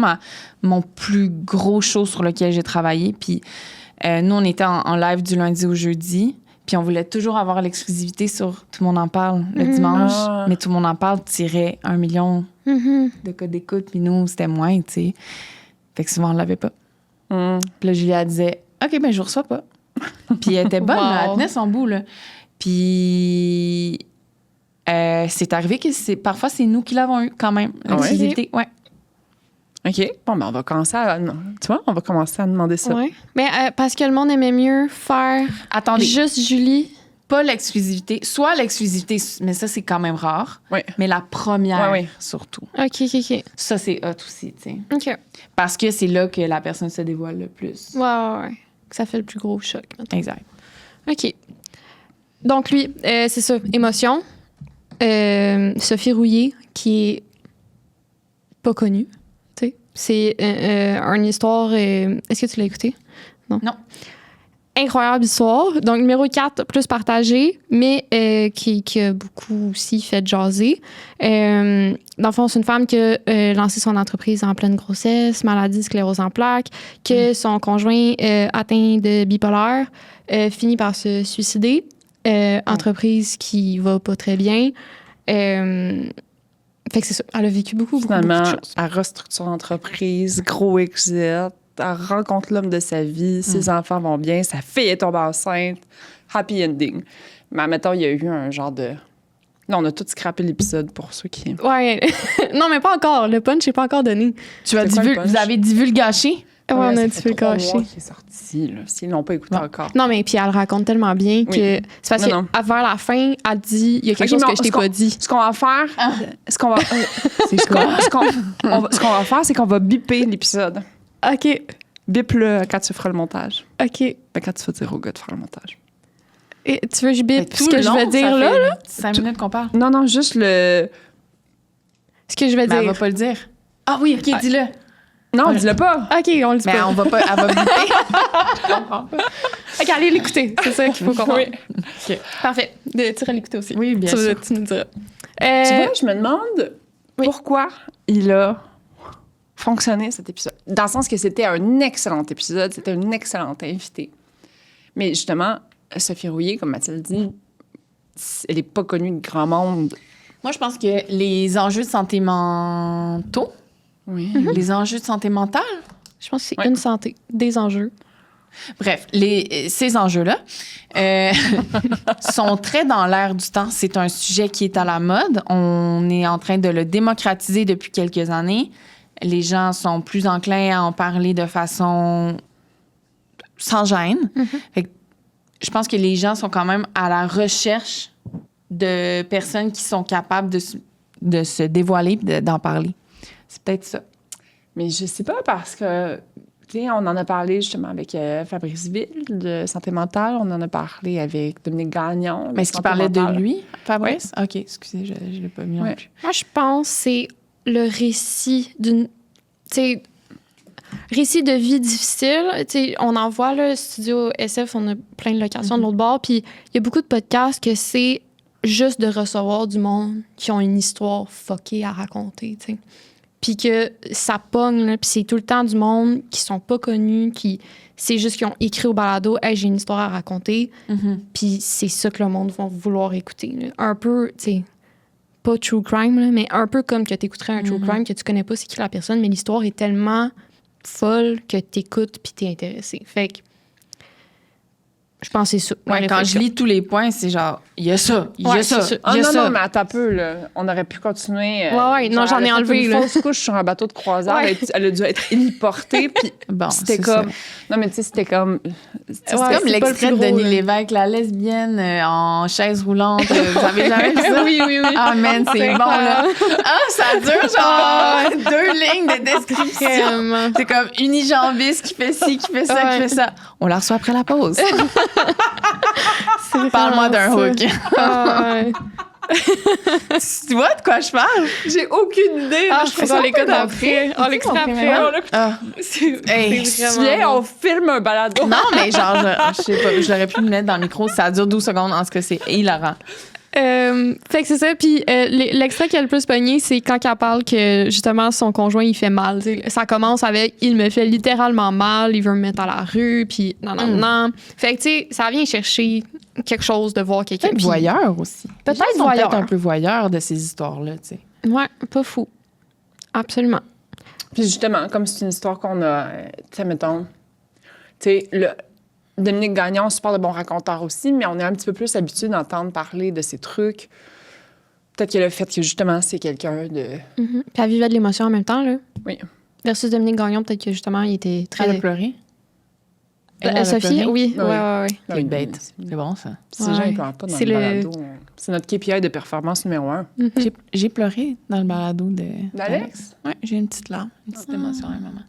mon plus gros show sur lequel j'ai travaillé. Puis nous, on était en live du lundi au jeudi. Puis on voulait toujours avoir l'exclusivité sur Tout le monde en parle le dimanche. Mais Tout le monde en parle tirait 1 million de codes d'écoute. Puis nous, c'était moins, tu sais. Fait que souvent, on l'avait pas. Puis là, Julia disait « OK, ben je vous reçois pas. » Puis elle était bonne, là, elle tenait son bout, là. Puis c'est arrivé que parfois, c'est nous qui l'avons eu quand même, l'exclusivité. Ouais. OK. Bon, ben on va commencer on va commencer à demander ça. Oui. Mais parce que le monde aimait mieux faire juste Julie. Pas l'exclusivité. Soit l'exclusivité, mais ça, c'est quand même rare. Oui. Mais la première, surtout. OK. Ça, c'est hot aussi, tu sais. OK. Parce que c'est là que la personne se dévoile le plus. Ouais. Que ça fait le plus gros choc. Maintenant. Exact. OK. Donc, lui, c'est ça, émotion. Sophie Rouillé, qui est pas connue. Tu sais. C'est une histoire. Est-ce que tu l'as écouté? Non. Incroyable histoire. Donc, numéro 4, plus partagé, mais qui a beaucoup aussi fait jaser. Dans le fond, c'est une femme qui a lancé son entreprise en pleine grossesse, maladie, sclérose en plaques, que son conjoint atteint de bipolaire, finit par se suicider. Entreprise qui va pas très bien. Fait que c'est ça. Elle a vécu beaucoup de choses. Elle restructure l'entreprise, gros exit. Elle rencontre l'homme de sa vie, ses enfants vont bien, sa fille est tombée enceinte, happy ending. Mais admettons, il y a eu un genre de... Non, on a tout scrappé l'épisode pour ceux qui... Ouais. Non, mais pas encore. Le punch n'est pas encore donné. Vous avez divulgaché? Ouais, on a divulgaché. C'est sorti, là, s'ils l'ont pas écouté encore. Non, mais puis elle raconte tellement bien que... C'est parce que vers la fin, elle dit, il y a quelque chose que je t'ai pas dit. Ce qu'on va faire... Ce qu'on va faire, c'est qu'on va biper l'épisode. OK. Bip-le quand tu feras le montage. OK. Ben, quand tu vas dire au gars de faire le montage. Et tu veux que je bip ce que je vais dire là? 5 minutes qu'on parle. Non, juste le... Ce que je vais dire. Elle va pas le dire. Ah oui, OK, dis-le. Non, dis-le pas. OK, on le dit mais pas. On va pas... Elle va biper. Je comprends pas. OK, allez l'écouter. C'est ça qu'il faut comprendre. Oui. OK. Parfait. Tu iras l'écouter aussi. Oui, bien sûr. Tu nous diras. Tu vois, je me demande pourquoi il a fonctionné cet épisode. Dans le sens que c'était un excellent épisode, c'était une excellente invitée. Mais justement, Sophie Rouillé, comme Mathilde dit, elle n'est pas connue de grand monde. Moi, je pense que les enjeux de santé mentaux, les enjeux de santé mentale, je pense que c'est une santé, des enjeux. Bref, ces enjeux-là sont très dans l'air du temps. C'est un sujet qui est à la mode. On est en train de le démocratiser depuis quelques années. Les gens sont plus enclins à en parler de façon sans gêne. Fait que je pense que les gens sont quand même à la recherche de personnes qui sont capables de se dévoiler et d'en parler. C'est peut-être ça. Mais je sais pas parce que, tu sais, on en a parlé justement avec Fabrice Ville de santé mentale. On en a parlé avec Dominique Gagnon. Mais est-ce qu'il parlait de lui, Fabrice? OK, excusez, je ne l'ai pas mis non plus. Moi, je pense que c'est le récit d'une... Tu sais, récit de vie difficile. Tu sais, on en voit, là, Studio SF, on a plein de locations de l'autre bord. Puis il y a beaucoup de podcasts que c'est juste de recevoir du monde qui ont une histoire fuckée à raconter, tu sais. Puis que ça pogne, là, puis c'est tout le temps du monde qui sont pas connus, c'est juste qu'ils ont écrit au balado « Hey, j'ai une histoire à raconter Puis c'est ça que le monde va vouloir écouter. Là. Un peu, tu sais, pas true crime, là, mais un peu comme que t'écouterais un true crime que tu connais pas c'est qui la personne, mais l'histoire est tellement folle que t'écoutes puis t'es intéressé. Fait que je pense que c'est ça. Ouais, quand je lis tous les points, c'est genre, il y a ça, il y a ça, il y a ça. Non, mais attends un peu, là. On aurait pu continuer. Non, j'en ai enlevé, là. Une fausse couche sur un bateau de croisière. Elle a dû être héliportée, puis bon, c'était comme... Ça. Non, mais tu sais, c'était comme... C'est comme l'extrait de Denis Lévesque, la lesbienne en chaise roulante. Vous avez jamais vu ça? Oui. Ah, man, c'est bon, là. Ah, ça dure genre 2 lignes de description. C'est comme unijambiste qui fait ci, qui fait ça, qui fait ça. On la reçoit après la pause. C'est Parle-moi d'un vraiment ça. hook. Ah, ouais. Tu vois de quoi je parle? J'ai aucune idée. Ah, je je trouve on ça l'écoute pas après. On l'écoute après. premièrement? On l'écoute. Ah. Hey, C'est Tu vraiment viens, bon. on filme un balado. non, mais genre, je sais pas, j'aurais pu me mettre dans le micro. Ça dure 12 secondes, en ce que c'est hilarant. Fait que c'est ça. Puis l'extrait qui a le plus pogné, c'est quand elle parle que justement son conjoint il fait mal. T'sais. Ça commence avec il me fait littéralement mal, il veut me mettre à la rue, puis non. Fait que tu sais, ça vient chercher quelque chose de voir quelqu'un. Peut-être Puis- voyeur aussi. Peut-être Les gens sont voyeur. peut-être un peu voyeur de ces histoires-là, tu sais. Ouais, pas fou. Absolument. Puis justement, comme c'est une histoire qu'on a, tu sais, mettons, tu sais, Dominique Gagnon, super de bon raconteur aussi, mais on est un petit peu plus habitué d'entendre parler de ces trucs. Peut-être que le fait que justement, c'est quelqu'un de. Puis elle vivait de l'émotion en même temps, là. Oui. Versus Dominique Gagnon, peut-être que justement, il était très. Elle a pleuré? Elle a Sophie, pleuré? oui. Oui. Ouais. C'est bête. C'est bon, ça. Si les gens Ouais. ne pleurent pas dans C'est le le- balado, c'est notre KPI de performance numéro 1. J'ai pleuré dans le balado D'Alex? Ouais, j'ai une petite larme, une petite émotion à un moment.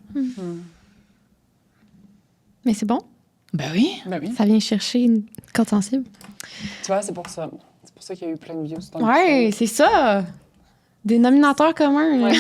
Mais c'est bon. Ben oui. Ben oui. Ça vient chercher une corde sensible. Tu vois, c'est pour ça. C'est pour ça qu'il y a eu plein de views sur ton Ouais, épisode. c'est ça. Dénominateur commun. là.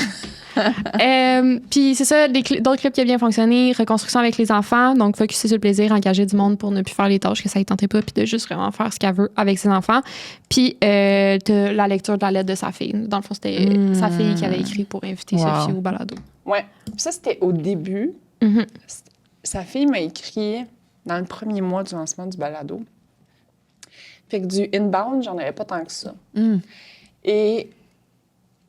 Puis c'est ça, d'autres clips qui ont bien fonctionné, reconstruction avec les enfants, donc focuser sur le plaisir, engager du monde pour ne plus faire les tâches que ça ne tentait pas, puis de juste vraiment faire ce qu'elle veut avec ses enfants. Puis t'as la lecture de la lettre de sa fille. Dans le fond, c'était sa fille qui avait écrit pour inviter Wow. Sophie au balado. Ouais. Puis ça, c'était au début. Mhm. Sa fille m'a écrit dans le premier mois du lancement du balado. Fait que du inbound, j'en avais pas tant que ça. Et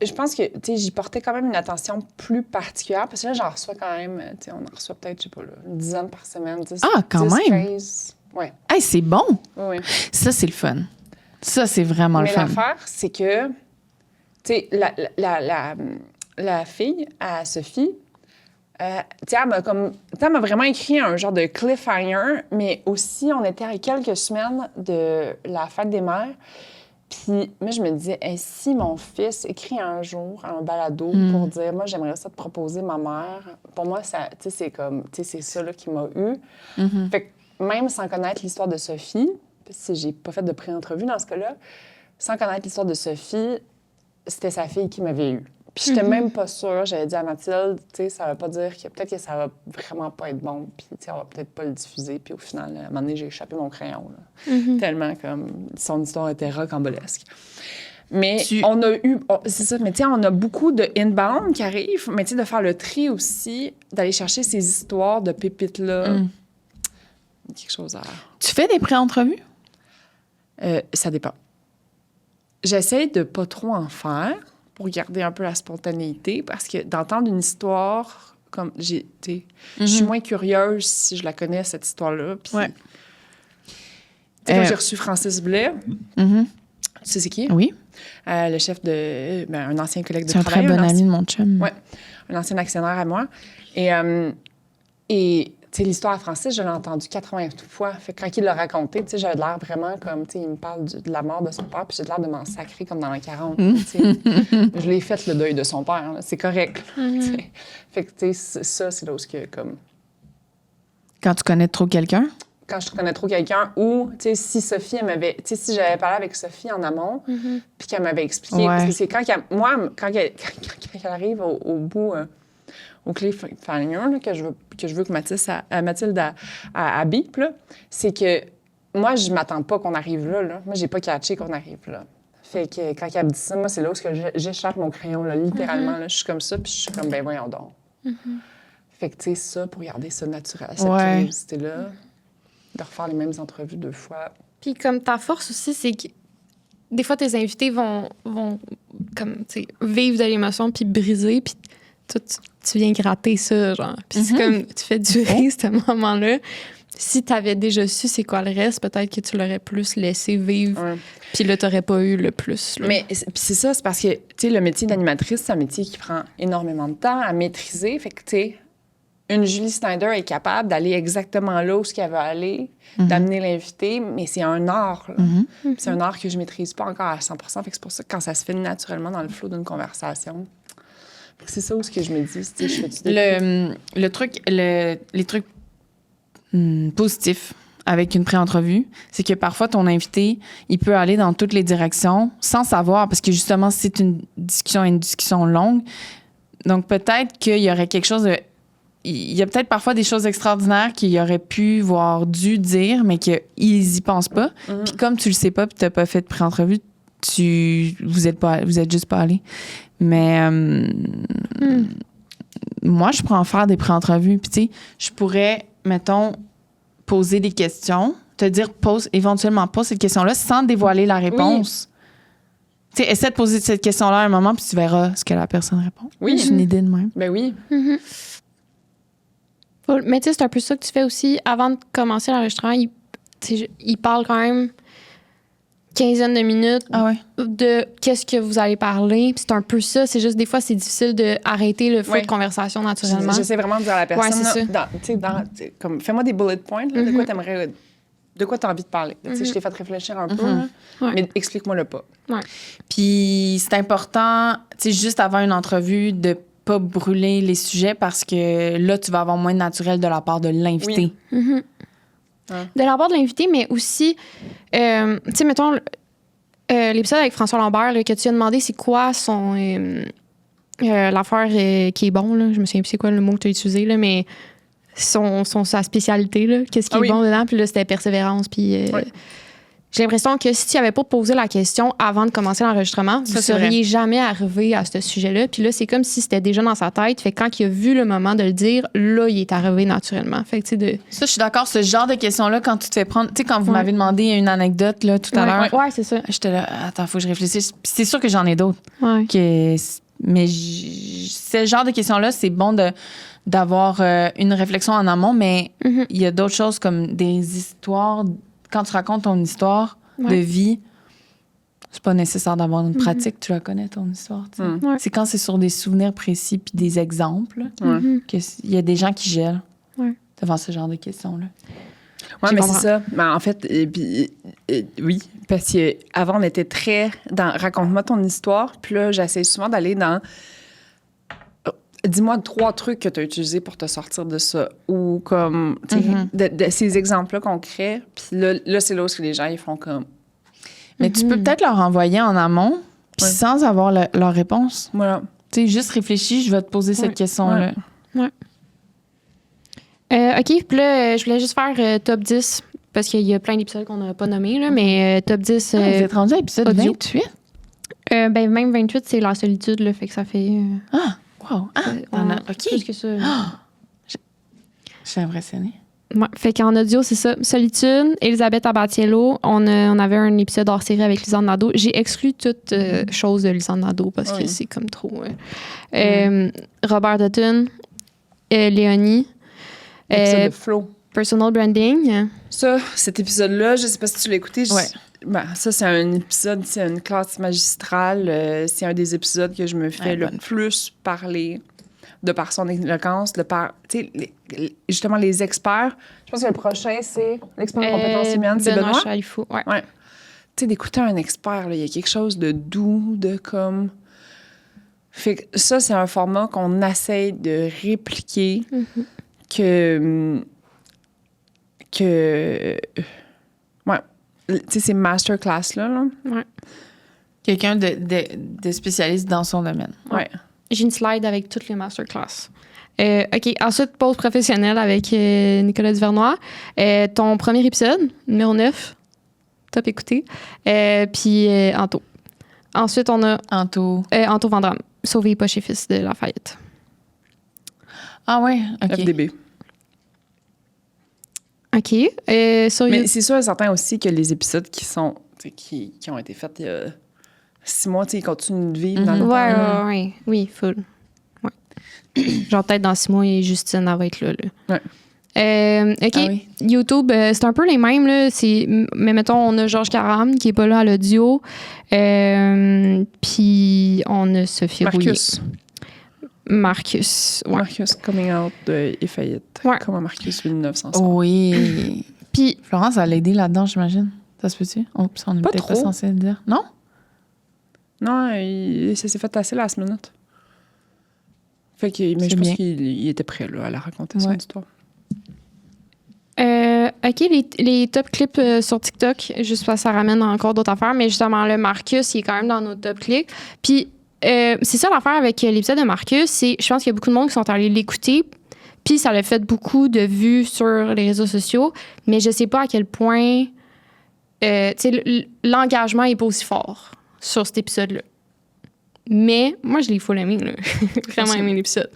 je pense que, tu sais, j'y portais quand même une attention plus particulière parce que là, j'en reçois quand même, tu sais, on en reçoit peut-être, je sais pas, là, une dizaine par semaine. 10, Ah, quand 10, même! 15. Ouais. Hey, c'est bon! Oui. Ça, c'est le fun. Ça, c'est vraiment Mais le fun. l'affaire, c'est que, tu sais, la fille, à Sophie, tu sais, elle m'a vraiment écrit un genre de cliffhanger, mais aussi, on était à quelques semaines de la fête des mères. Puis, moi, je me disais, hey, si mon fils écrit un jour un balado pour dire, moi, j'aimerais ça te proposer ma mère, pour moi, ça, tu sais, c'est comme, tu sais, c'est ça là, qui m'a eu. Fait que même sans connaître l'histoire de Sophie, parce que j'ai pas fait de pré-entrevue dans ce cas-là, sans connaître l'histoire de Sophie, c'était sa fille qui m'avait eu. Puis j'étais même pas sûre. J'avais dit à Mathilde, tu sais, ça veut pas dire que peut-être que ça va vraiment pas être bon. Puis, tu sais, on va peut-être pas le diffuser. Puis au final, à un moment donné, j'ai échappé mon crayon. Là. Tellement comme son histoire était rocambolesque. Mais on a eu... c'est ça, mais tu sais, on a beaucoup de inbound qui arrivent. Mais tu sais, de faire le tri aussi, d'aller chercher ces histoires de pépites-là. Quelque chose à... Tu fais des pré-entrevues? Ça dépend. J'essaie de pas trop en faire pour garder un peu la spontanéité parce que d'entendre une histoire comme je suis moins curieuse si je la connais cette histoire-là. Puis, Ouais. tu sais, quand j'ai reçu Francis Blais, tu sais c'est qui? Oui. Le chef de un ancien collègue de C'est un travail, très bon ancien- ami de mon chum. Ouais, un ancien actionnaire à moi. Et tu sais, l'histoire à Francis, je l'ai entendue 80 fois. Fait que quand il l'a raconté, tu sais, j'avais l'air vraiment comme, tu sais, il me parle de la mort de son père, puis j'ai l'air de m'en sacrer comme dans les 40. Tu sais. Je l'ai fait, le deuil de son père. Là. C'est correct. Tu sais. Fait que, tu sais, ça, c'est là où, comme... Quand tu connais trop quelqu'un? Quand je connais trop quelqu'un, ou, tu sais, si Sophie, elle m'avait... Tu sais, si j'avais parlé avec Sophie en amont, puis qu'elle m'avait expliqué... Ouais. Parce que c'est quand elle arrive au bout... au cliffhanger là, que je veux que Mathilde à bip, là, c'est que moi, je m'attends pas qu'on arrive là. Moi, j'ai pas catché qu'on arrive là. Fait que quand elle me dit ça, moi, c'est là où j'échappe mon crayon, là, littéralement. Là, je suis comme ça, puis je suis comme, ben voyons donc. Fait que, tu sais, ça, pour garder ça naturel, cette curiosité-là, de refaire les mêmes entrevues 2 fois. Puis comme ta force aussi, c'est que des fois, tes invités vont comme, tu sais, vivre de l'émotion puis briser, puis toi, tu viens gratter ça, genre. Puis c'est comme, tu fais durer ce moment-là. Si t'avais déjà su c'est quoi le reste, peut-être que tu l'aurais plus laissé vivre, puis là, t'aurais pas eu le plus. Là. Mais c'est ça, c'est parce que, tu sais, le métier d'animatrice, c'est un métier qui prend énormément de temps à maîtriser. Fait que, tu sais, une Julie Snyder est capable d'aller exactement là où elle veut aller, d'amener l'invité, mais c'est un art. Là. C'est un art que je maîtrise pas encore à 100 Fait que c'est pour ça que quand ça se fait naturellement dans le flot d'une conversation, c'est ça où ce que je me dis, tu sais, je fais-tu Les trucs positifs avec une pré-entrevue, c'est que parfois, ton invité, il peut aller dans toutes les directions sans savoir, parce que justement, c'est une discussion longue. Donc, peut-être qu'il y aurait quelque chose de... Il y a peut-être parfois des choses extraordinaires qu'il aurait pu, voire dû dire, mais qu'ils y pensent pas. Puis comme tu le sais pas, puis t'as pas fait de pré-entrevue, vous êtes juste pas allés. Mais moi, je pourrais en faire des pré-entrevues. Puis tu sais, je pourrais, mettons, poser des questions, te dire éventuellement pose cette question-là sans dévoiler la réponse. Tu sais, essaie de poser cette question-là à un moment, puis tu verras ce que la personne répond. Oui. J'ai une idée de même. Ben oui. Mais tu sais, c'est un peu ça que tu fais aussi. Avant de commencer l'enregistrement, il parle quand même quinzaine de minutes de qu'est-ce que vous allez parler. Puis c'est un peu ça. C'est juste des fois, c'est difficile d'arrêter le flot de conversation naturellement. J'essaie vraiment de dire à la personne, c'est ça. comme, fais-moi des bullet points, là, de quoi tu as envie de parler. Tu sais, je t'ai fait réfléchir un peu, là, mais explique-moi-le pas. Ouais. Puis c'est important, tu sais, juste avant une entrevue, de pas brûler les sujets parce que là, tu vas avoir moins de naturel de la part de l'invité. Oui. De la part de l'invité, mais aussi, tu sais, mettons, l'épisode avec François Lambert, là, que tu as demandé, c'est quoi son... l'affaire qui est bon, là, je me souviens plus c'est quoi le mot que tu as utilisé, là, mais sa spécialité, là, qu'est-ce qui est bon dedans, puis là, c'était persévérance, puis... J'ai l'impression que si tu n'avais pas posé la question avant de commencer l'enregistrement, vous ne seriez jamais arrivé à ce sujet-là. Puis là, c'est comme si c'était déjà dans sa tête. Fait que quand il a vu le moment de le dire, là, il est arrivé naturellement. Fait que, Ça, je suis d'accord. Ce genre de questions-là, quand tu te fais prendre... Tu sais, quand vous m'avez demandé une anecdote là, tout à l'heure. Ouais, c'est ça. J'étais là, attends, faut que je réfléchisse. Puis c'est sûr que j'en ai d'autres. Ouais. Mais ce genre de questions-là, c'est bon d'avoir une réflexion en amont, mais il y a d'autres choses comme des histoires... Quand tu racontes ton histoire de vie, c'est pas nécessaire d'avoir une pratique, tu la connais, ton histoire. C'est quand c'est sur des souvenirs précis puis des exemples qu'il y a des gens qui gèlent devant ce genre de questions-là. Oui, mais c'est ça. Mais en fait, oui, parce qu'avant, on était très dans « raconte-moi ton histoire », puis là, j'essaie souvent d'aller dans « dis-moi 3 trucs que tu as utilisés pour te sortir de ça » ou comme, tu sais, de ces exemples-là concrets. Puis là, c'est là où les gens, ils font comme... Mais tu peux peut-être leur envoyer en amont, puis sans avoir leur réponse. Voilà. Tu sais, juste réfléchis, je vais te poser cette question-là. Ouais. OK, puis là, je voulais juste faire top 10, parce qu'il y a plein d'épisodes qu'on n'a pas nommés, là, mais top 10... vous êtes rendu à l'épisode audio. 28? Ben, même 28, c'est la solitude, là, fait que ça fait... Wow! OK. Plus que ça. Je suis impressionnée. Ouais, fait qu'en audio, c'est ça. Solitude, Elisabeth Abatiello. On avait un épisode hors série avec Lisanne Nadeau. J'ai exclu toute chose de Lisanne Nadeau parce que c'est comme trop. Robert Dutton, Léonie. Épisode de Flo. Personal branding. Ça, cet épisode-là, je sais pas si tu l'as écouté. Ça, c'est un épisode, c'est une classe magistrale. C'est un des épisodes que je me fais le plus parler de par son éloquence, de par, tu sais, justement, les experts. Je pense que le prochain, c'est l'expert en compétences humaines, c'est Benoît. Chalifou, ouais. Tu sais, d'écouter un expert, il y a quelque chose de doux, de comme... Fait que ça, c'est un format qu'on essaye de répliquer, que ouais, tu sais, ces masterclass-là, là. Ouais. Quelqu'un de spécialiste dans son domaine. Ouais. J'ai une slide avec toutes les masterclass. OK. Ensuite, pause professionnelle avec Nicolas Duvernois. Ton premier épisode, numéro 9, top écouté. Puis Anto. Ensuite, on a Anto Vandram, Sauver les poches et fils de Lafayette. Ah ouais, OK. FDB. OK. Mais c'est sûr et certain aussi que les épisodes qui ont été faits il y a 6 mois, ils continuent de vivre dans le temps. Ouais. Oui, full. Ouais. Genre, peut-être dans 6 mois, Justine, elle va être là. Ouais. OK. Ah oui. YouTube, c'est un peu les mêmes. Là. Mais mettons, on a Georges Caram qui n'est pas là à l'audio. Puis on a Sophie Marcus. Ouais. Marcus coming out de Effayette. Ouais. Comme Marcus 1900. Oui. Puis Florence, elle a aidé là-dedans, j'imagine. Ça se peut-tu? On n'est peut-être pas censé le dire. Non? Non, ça s'est fait assez last minute. Mais je pense qu'il était prêt là, à la raconter, son histoire. OK, les top clips sur TikTok, juste parce que ça ramène encore d'autres affaires, mais justement, le Marcus, il est quand même dans nos top clips. Puis, c'est ça l'affaire avec l'épisode de Marcus, c'est je pense qu'il y a beaucoup de monde qui sont allés l'écouter, puis ça a fait beaucoup de vues sur les réseaux sociaux, mais je sais pas à quel point l'engagement est pas aussi fort sur cet épisode-là. Mais moi, je l'ai full aimé, là. Vraiment aimé l'épisode.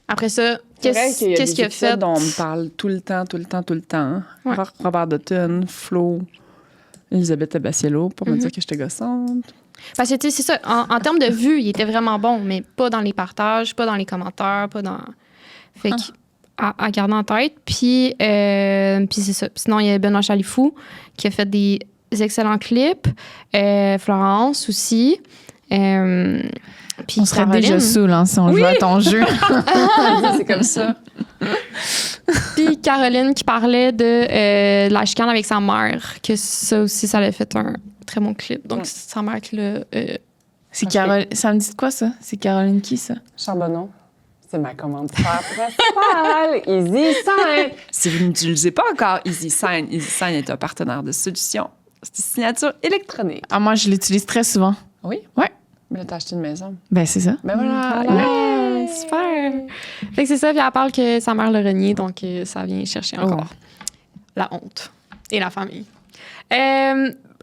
Après ça, qu'est-ce qu'il a fait? Dont on me parle tout le temps. Ouais. Robert Dutton, Flo, Elisabeth Abasciello, pour me dire que j'étais gossante. Parce que, tu sais, c'est ça. En termes de vues, il était vraiment bon, mais pas dans les partages, pas dans les commentaires, pas dans... Fait que, à garder en tête. Puis c'est ça. Sinon, il y a Benoît Chalifou qui a fait des excellents clips. Florence aussi. Puis On serait Caroline. déjà saoul si on jouait à ton jeu. C'est comme ça. Puis Caroline qui parlait de la chicane avec sa mère, que ça aussi, ça l'a fait un très bon clip. Donc, c'est sa mère qui l'a... C'est Caroline. Ça me dit de quoi, ça? C'est Caroline qui, ça? Charbonneau. C'est ma commanditaire principale, EasySign. Si vous n'utilisez pas encore EasySign, EasySign est un partenaire de solutions. C'est une signature électronique. Ah, moi, je l'utilise très souvent. Oui? Ouais. Mais là, t'as acheté une maison. Ben, c'est ça. Ben voilà. Voilà, super! Fait que c'est ça, puis elle parle que sa mère l'a renié, donc ça vient chercher encore la honte et la famille.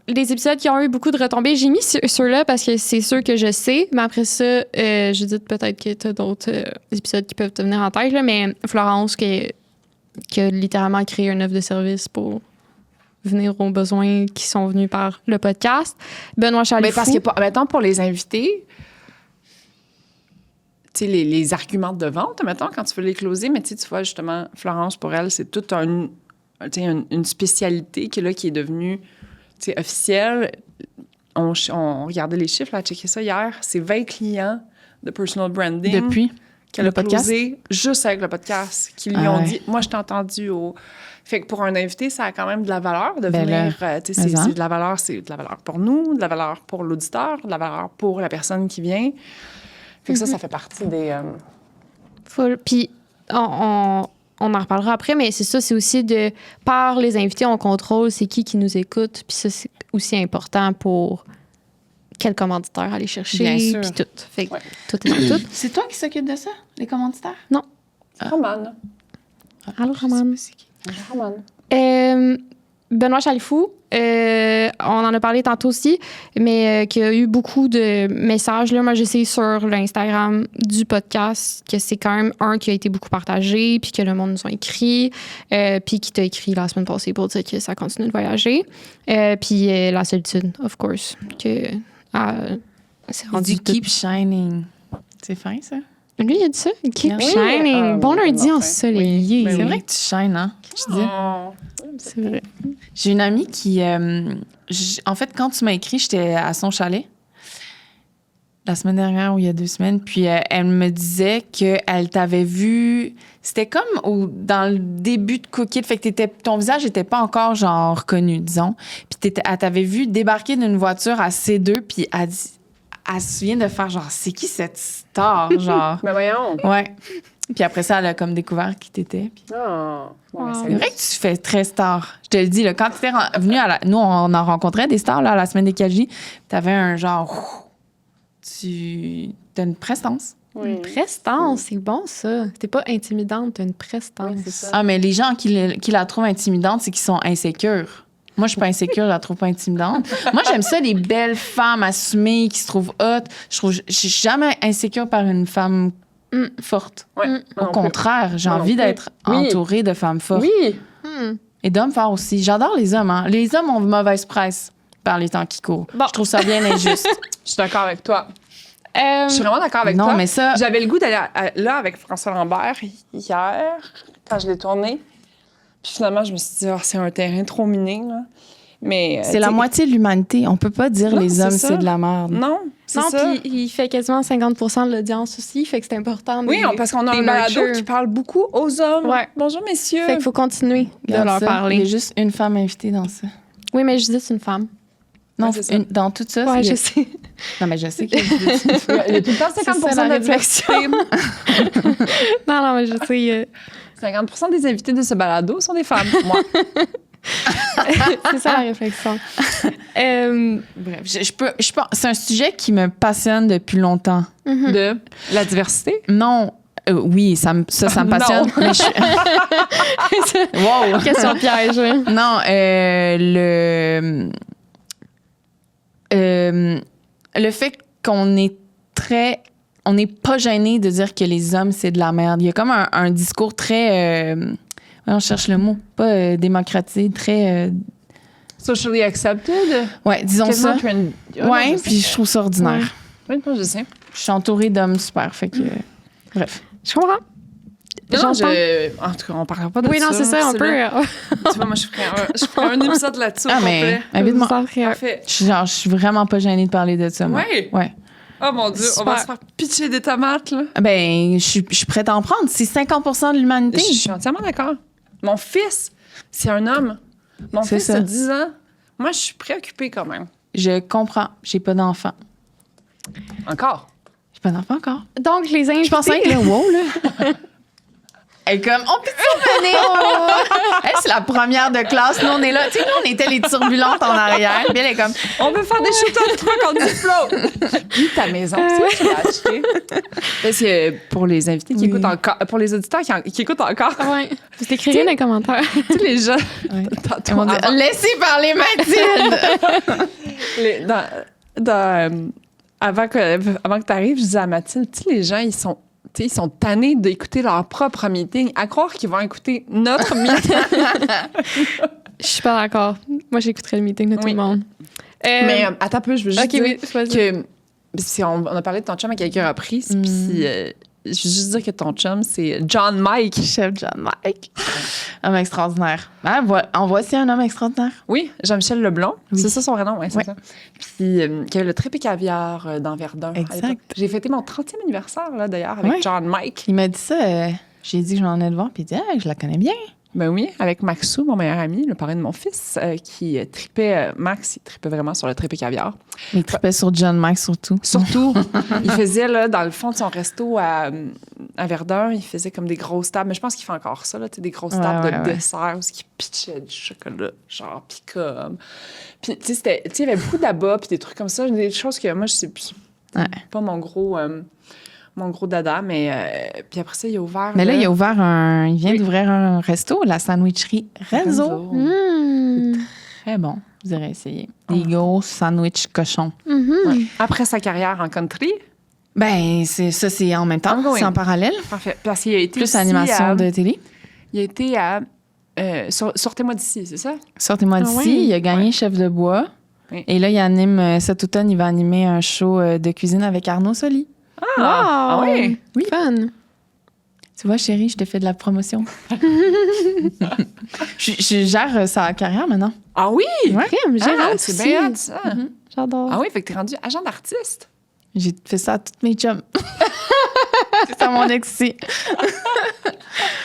Les épisodes qui ont eu beaucoup de retombées, j'ai mis ceux-là parce que c'est ceux que je sais, mais après ça, je dis peut-être que tu as d'autres épisodes qui peuvent te venir en tête, là, mais Florence qui a littéralement créé une offre de service pour venir aux besoins qui sont venus par le podcast. Benoît Chalifou. Mais parce que, mettons, pour les invités, tu sais, les arguments de vente, mettons, quand tu veux les closer, mais tu vois, justement, Florence, pour elle, c'est toute une spécialité qui est devenue officielle. On regardait les chiffres, là, checké ça hier. C'est 20 clients de personal branding. Depuis qu'elle le a podcast? closé juste avec le podcast, qui lui ont dit, moi, je t'ai entendu au... Fait que pour un invité, ça a quand même de la valeur de venir. C'est de la valeur, c'est de la valeur pour nous, de la valeur pour l'auditeur, de la valeur pour la personne qui vient. Fait que ça fait partie des... Puis on en reparlera après, mais c'est ça, c'est aussi par les invités, on contrôle c'est qui nous écoute. Puis ça, c'est aussi important pour quel commanditaire aller chercher. Bien sûr. Puis tout. Fait que tout est dans tout. C'est toi qui s'occupe de ça, les commanditaires? Non. Romane. Allô, Romane. Romane. Benoît Chalifou, on en a parlé tantôt aussi, mais qui a eu beaucoup de messages. Là, moi, je sais sur l'Instagram du podcast que c'est quand même un qui a été beaucoup partagé, puis que le monde nous a écrit, puis qui t'a écrit la semaine passée pour dire que ça continue de voyager. Puis la solitude, of course, que c'est rendu Du Keep Shining. C'est fin, ça? Lui, il a dit ça? Keep Oui. shining. Bon lundi vraiment fin. ensoleillé. Oui. C'est vrai que tu shines, hein? Je dis. C'est vrai. J'ai une amie qui... en fait, quand tu m'as écrit, j'étais à son chalet la semaine dernière ou il y a 2 semaines. Puis elle me disait qu'elle t'avait vu... C'était comme dans le début de Cook It. Fait que ton visage n'était pas encore, genre, reconnu, disons. Puis elle t'avait vu débarquer d'une voiture à C2. Puis elle se souvient de faire, genre, c'est qui cette star, genre? Mais voyons. Ouais. Puis après ça, elle a comme découvert qui t'étais. Puis... C'est vrai que tu fais très star. Je te le dis, là, quand tu étais venue nous, on en rencontrait des stars là, à la semaine des 4J. T'avais un genre... T'as une prestance. Oui. Une prestance, c'est bon ça. T'es pas intimidante, t'as une prestance. Oui, c'est ça. Ah, mais les gens qui la trouvent intimidante, c'est qu'ils sont insécures. Moi, je suis pas insécure, je la trouve pas intimidante. Moi, j'aime ça, les belles femmes assumées qui se trouvent hot. Je suis jamais insécure par une femme forte. Ouais. Au contraire, j'ai Moi non envie plus. d'être entourée de femmes fortes. Oui. Et d'hommes forts aussi. J'adore les hommes. Hein. Les hommes ont une mauvaise presse par les temps qui courent. Bon. Je trouve ça bien injuste. Je suis d'accord avec toi. Je suis vraiment d'accord avec non, toi. mais ça... J'avais le goût d'aller là avec François Lambert hier, quand je l'ai tourné. Puis finalement, je me suis dit, c'est un terrain trop miné. Là. Mais, C'est la moitié de l'humanité. On peut pas dire Non, les c'est hommes, ça. c'est de la merde. Non, c'est Non, ça. puis il fait quasiment 50% de l'audience aussi, fait que c'est important. Oui, parce qu'on a des un balado nurture. qui parle beaucoup aux hommes. Ouais. Bonjour, messieurs. Fait qu'il faut continuer de Regarde leur ça. parler. Il y a juste une femme invitée dans ça. Oui, mais je dis c'est une femme. Non, Ouais, c'est ça. dans tout ça, Ouais, il y a- je sais. Non, mais je sais qu'il y a Il y a tout le temps C'est ça, 50% la de diversité. Non, mais je sais. 50% des invités de ce balado sont des femmes. Moi. C'est ça la réflexion. Bref, c'est un sujet qui me passionne depuis longtemps. De la diversité. Non, oui, ça me passionne. Non. Mais wow! Question piège. Hein. Non, le fait qu'on est on n'est pas gêné de dire que les hommes, c'est de la merde. Il y a comme un discours très... on cherche le mot. Pas démocratisé, très... Socially accepted. ouais, disons Quasiment ça. trendy. Ouais, puis je trouve ça ordinaire. Oui, non, je sais. Je suis entourée d'hommes super, fait que... bref. Je comprends. Non, J'entends. en tout cas, on parlera pas de ça. Oui, non, c'est ça, un peu. Tu vois, moi, je ferais un épisode là-dessus. Ah, au mais complet. invite-moi. Parfait. Je suis vraiment pas gênée de parler de ça, moi. Ouais. Ouais. Oh mon Dieu, on va Super. se faire pitcher des tomates, là. Ben, je suis prête à en prendre. C'est 50% de l'humanité. Je suis entièrement d'accord. Mon fils, c'est un homme. Mon C'est fils ça. a 10 ans. Moi, je suis préoccupée quand même. Je comprends. J'ai pas d'enfant. Encore. J'ai pas d'enfant encore. Donc, les invités. Je pensais que le wow, là. Elle est comme, on peut venir? Elle, c'est la première de classe. Nous, on est là. Tu sais, nous, on était les turbulentes en arrière. Puis elle est comme, On veut faire des shooters de trucs en diplo. Puis ta maison, c'est quoi que tu l'as acheté? Parce que pour les invités qui Oui. écoutent encore, pour les auditeurs qui écoutent encore, Ouais. Je t'écrirai dans les commentaires. tous les gens, ouais. tantôt, Ils vont dire, avant- laissez parler Mathilde. avant que tu arrives, je disais à Mathilde, tu sais, les gens, ils sont tannés d'écouter leur propre meeting, à croire qu'ils vont écouter notre meeting. Je suis pas d'accord. Moi, j'écouterai le meeting de tout Oui. le monde. Mais attends un peu, je veux juste OK, dire oui, vas-y. que on a parlé de ton chum à quelques reprises, puis je veux juste dire que ton chum, c'est John Mike. Chef John Mike. Homme extraordinaire. Ah, en voici un homme extraordinaire. Oui, Jean-Michel Leblond. Oui. C'est ça son vrai nom, oui, c'est Ouais. ça. Puis, qui avait le trip et caviar dans Verdun. à Exact. l'époque. J'ai fêté mon 30e anniversaire, là, d'ailleurs, avec Ouais. John Mike. Il m'a dit ça. J'ai dit que je m'en allais le voir. Puis il dit, ah, je la connais bien. Ben oui, avec Maxou, mon meilleur ami, le parrain de mon fils, qui tripait... Max, il tripait vraiment sur le trip et caviar. Mais il trippait sur John Mike surtout. Surtout, il faisait, là, dans le fond de son resto à Verdun, il faisait comme des grosses tables. Mais je pense qu'il fait encore ça, là, tu sais, des grosses tables de dessert où il pitchait du chocolat, genre, puis comme... Puis, tu sais, il y avait beaucoup d'abats, puis des trucs comme ça, des choses que moi, je sais plus. Ouais. Pas mon gros dada, mais... puis après ça, il a ouvert... Mais là, le- il vient Oui. d'ouvrir un resto, la sandwicherie Renzo. Renzo. Hmm. Très bon. Vous irez essayer. Des gros sandwichs cochons. Mhm. Ouais. Après sa carrière en country, Ben, c'est en même temps. Ongoing. C'est en parallèle. parfait. Parce qu'il a été Plus aussi animation de télé. Il a été à... Sortez-moi d'ici, c'est ça? Sortez-moi Ah d'ici. oui? Il a gagné Ouais. Chef de bois. Oui. Et là, il anime, cet automne, il va animer un show de cuisine avec Arnaud Soli. Ah Wow. oui? Oui. Fun. Tu vois, chérie, je t'ai fait de la promotion. je gère sa carrière maintenant. Ah oui? Ouais. Crime, j'ai Ah, hâte c'est aussi. bien hâte, ça. J'adore. Ah oui, fait que t'es rendu agent d'artiste. J'ai fait ça à toutes mes chums. C'est ça mon ex-ci.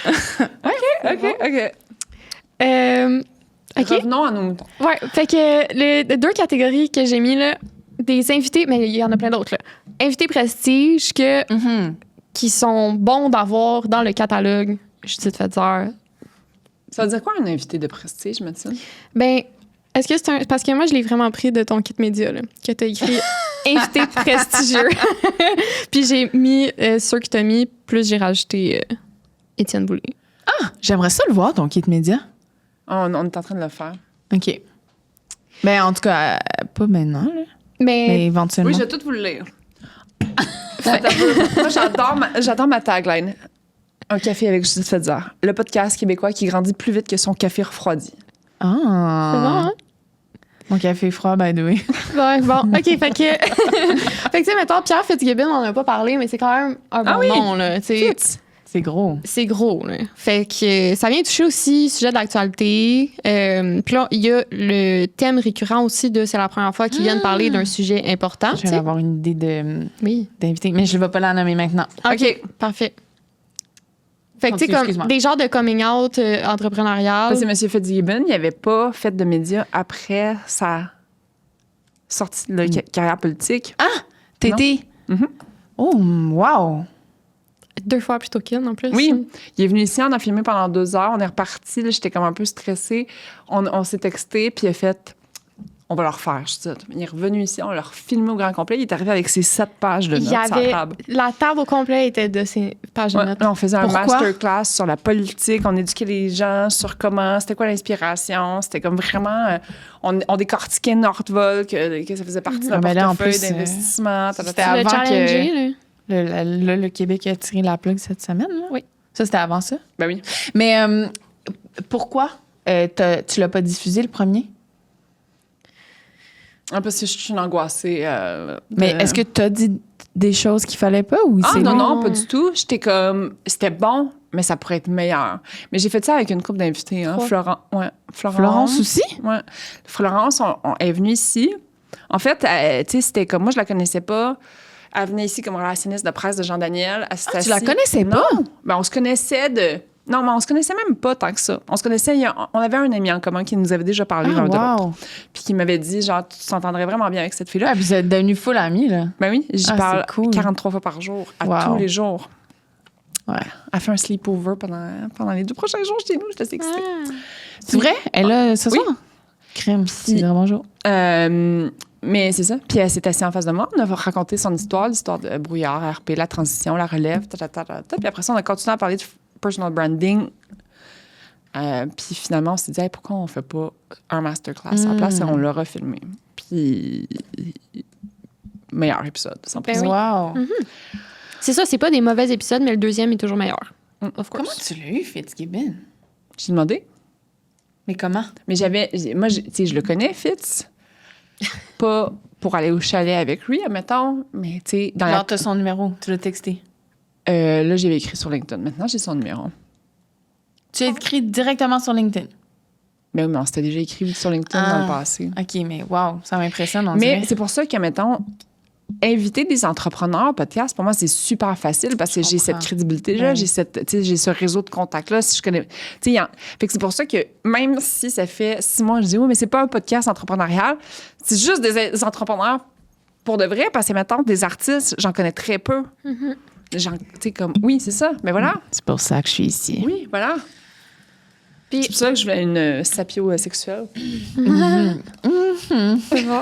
OK. OK. Revenons à nos moutons. Ouais, fait que les deux catégories que j'ai mis là, des invités, mais il y en a plein d'autres là. Invités prestige qui sont bons d'avoir dans le catalogue Judith Fetzer. Ça veut dire quoi un invité de prestige, Mathilde? Ben, est-ce que c'est un. Parce que moi, je l'ai vraiment pris de ton kit média, là, que tu as écrit invité prestigieux. Puis j'ai mis ceux que tu as mis, plus j'ai rajouté Étienne Boulay. J'aimerais ça le voir, ton kit média. On est en train de le faire. OK. Ben, en tout cas, pas maintenant, là. Mais Mais éventuellement. Oui, je vais tout vous le lire. Attends un peu. Moi, j'adore ma tagline. Un café avec Judith Fetzer. Le podcast québécois qui grandit plus vite que son café refroidi. Ah. c'est bon, hein? Mon café froid, by the way. Ouais, bon, OK, fait que... fait que, tu sais, mettons, Pierre Fitzgibbon, on n'en a pas parlé, mais c'est quand même un bon oui? nom, là, tu sais. C'est gros. C'est gros, là. Fait que ça vient toucher aussi le sujet de l'actualité. Puis là, il y a le thème récurrent aussi de c'est la première fois qu'ils viennent parler d'un sujet important. Je tu vais sais. avoir une idée Oui. d'inviter, mais je ne vais pas la nommer maintenant. OK, parfait. Fait que, tu sais, Continue, comme excuse-moi. des genres de coming out entrepreneurial. Parce que M. Fitzgibbon, il n'avait pas fait de médias après sa sortie de carrière politique. Tété. Mhm. Oh, wow. 2 fois plutôt qu'une, en plus. Oui, il est venu ici, on a filmé pendant 2 heures, on est reparti, là, j'étais comme un peu stressée. On s'est texté, puis il a fait « On va le refaire », je dis. Il est revenu ici, on l'a refilmé au grand complet, il est arrivé avec ses 7 pages de notes Il y sur la avait... table. La table au complet était de ces pages de Ouais, notes. là, on faisait un Pourquoi? masterclass sur la politique, on éduquait les gens sur comment, c'était quoi l'inspiration, c'était comme vraiment... on décortiquait Northvolt, que ça faisait partie d'un ben là, en portefeuille plus, d'investissement. c'était Tu l'as avant challengé, là. Le Québec a tiré la plug cette semaine. Là. Oui. Ça, c'était avant ça. Ben oui. Mais pourquoi tu l'as pas diffusé, le premier? Ah, parce que je suis une angoissée. Mais est-ce que tu as dit des choses qu'il fallait pas ou Ah c'est non, lui? non, pas du tout. J'étais comme... C'était bon, mais ça pourrait être meilleur. Mais j'ai fait ça avec une couple d'invités. Hein. Florence aussi? Ouais. Florence est venue ici. En fait, tu sais, c'était comme... Moi, je la connaissais pas. Elle venait ici comme relationniste de presse de Jean-Daniel. Tu la connaissais pas? Non. Ben, on se connaissait de... Non, mais on se connaissait même pas tant que ça. On se connaissait... On avait un ami en commun qui nous avait déjà parlé l'un de l'autre. Puis qui m'avait dit, genre, tu t'entendrais vraiment bien avec cette fille-là. Ah, puis vous êtes devenus full amis, là. Ben oui, j'y parle c'est cool. 43 fois par jour, tous les jours. Ouais. Elle fait un sleepover pendant les 2 prochains jours chez nous. J'étais assez excitée. C'est vrai? Elle est là ce Oui. soir? Crème, c'est bonjour. Mais c'est ça. Puis elle s'est assise en face de moi. On a raconté son histoire, l'histoire de Brouillard, RP, la transition, la relève, Puis après ça, on a continué à parler de personal branding. Puis finalement, on s'est dit, hey, pourquoi on fait pas un masterclass à la place et on l'a refilmé. Puis meilleur épisode, 100%. Ben oui. Wow. C'est ça, c'est pas des mauvais épisodes, mais le deuxième est toujours meilleur. Of Comment course. tu l'as eu, Fitzgibbon? J'ai demandé. Mais comment? Mais moi, tu sais, je le connais, Fitz. Pas pour aller au chalet avec lui, admettons, mais tu sais, dans Alors, t'as son numéro, tu l'as texté. là, j'avais écrit sur LinkedIn. Maintenant, j'ai son numéro. Tu as écrit directement sur LinkedIn. Mais oui, mais on s'était déjà écrit sur LinkedIn dans le passé. OK, mais wow, ça m'impressionne, on Mais dirait. c'est pour ça que, mettons, inviter des entrepreneurs au podcast, pour moi, c'est super facile parce que j'ai cette crédibilité-là, Ouais. j'ai ce réseau de contacts-là. Si je connais, fait que c'est pour ça que même si ça fait 6 mois, je dis, oui, mais c'est pas un podcast entrepreneurial, c'est juste des entrepreneurs pour de vrai, parce que, mettons, des artistes, j'en connais très peu. Oui, c'est ça. Mais voilà. C'est pour ça que je suis ici. Oui, voilà. Puis- C'est pour ça que je voulais une sapio sexuelle. C'est bon.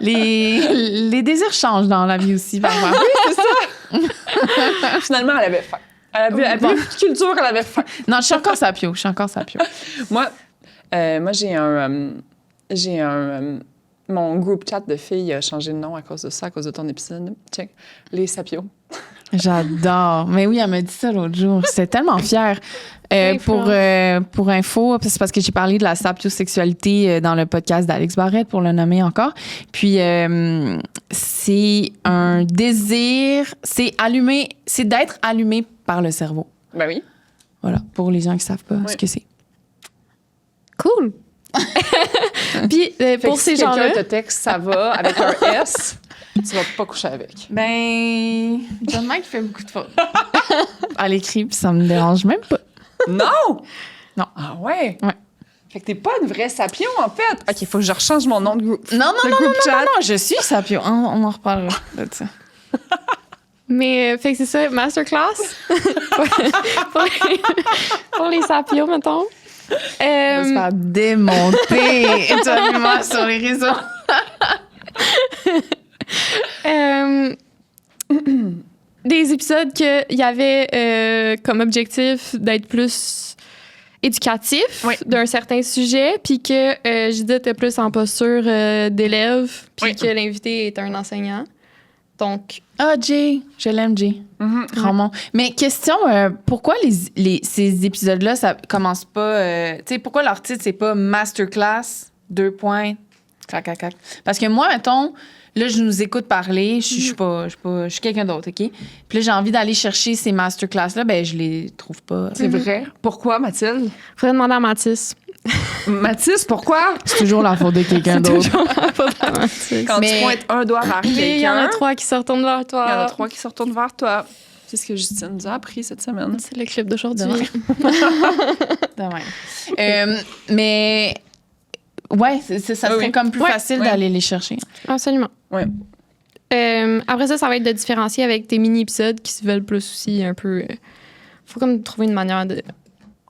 Les désirs changent dans la vie aussi, parfois. Finalement, elle avait faim. Elle avait plus de culture, elle avait faim. Non, je suis encore sapio. Moi, j'ai un mon groupe chat de filles a changé de nom à cause de ça, à cause de ton épisode. Check. Les sapios. J'adore. Mais oui, elle m'a dit ça l'autre jour. J'étais tellement fière. Pour info, c'est parce que j'ai parlé de la sapiosexualité dans le podcast d'Alex Barrette, pour le nommer encore. Puis, c'est un désir, c'est d'être allumé par le cerveau. Ben oui. Voilà, pour les gens qui savent pas ce que c'est. Cool. Puis, pour ces gens-là... quelqu'un te texte, ça va, avec un S, tu vas pas coucher avec. Ben, John Mike fait beaucoup de fautes. À l'écrit, puis ça me dérange même pas. Non! Non. Ah ouais? Ouais. Fait que t'es pas une vraie sapio, en fait. OK, il faut que je rechange mon nom de groupe. Non, Le groupe chat. non, je suis sapio. On en reparlera de ça. Mais, fait que c'est ça, masterclass pour les sapios, mettons. On va se faire démonter étonnamment sur les réseaux. Des épisodes qu'il y avait comme objectif d'être plus éducatif Oui. d'un certain sujet, puis que Judith était plus en posture d'élève, puis Oui. que l'invité est un enseignant. Donc, Ah, Jay. Je l'aime, Jay. Ramon. Mais question, pourquoi ces épisodes-là, ça commence pas... tu sais, pourquoi leur titre, c'est pas Masterclass, 2 points, clac, clac, clac? Parce que moi, mettons, là, je nous écoute parler, je suis quelqu'un d'autre, OK? Puis là, j'ai envie d'aller chercher ces Masterclass-là, ben je les trouve pas. C'est vrai. Pourquoi, Mathilde? faudrait demander à Mathis. Mathis, pourquoi? C'est toujours la faute de quelqu'un d'autre. Quand Mais- tu pointes un doigt vers quelqu'un, Mais il y en a 3 qui se retournent vers toi. il y en a 3 qui se retournent vers toi. C'est ce que Justine nous a appris cette semaine. C'est le clip d'aujourd'hui. Mais ouais, ça serait oui. comme plus Ouais, facile ouais. d'aller les chercher. Absolument. Oui. Après ça va être de différencier avec tes mini-épisodes qui se veulent plus aussi un peu... faut comme trouver une manière de...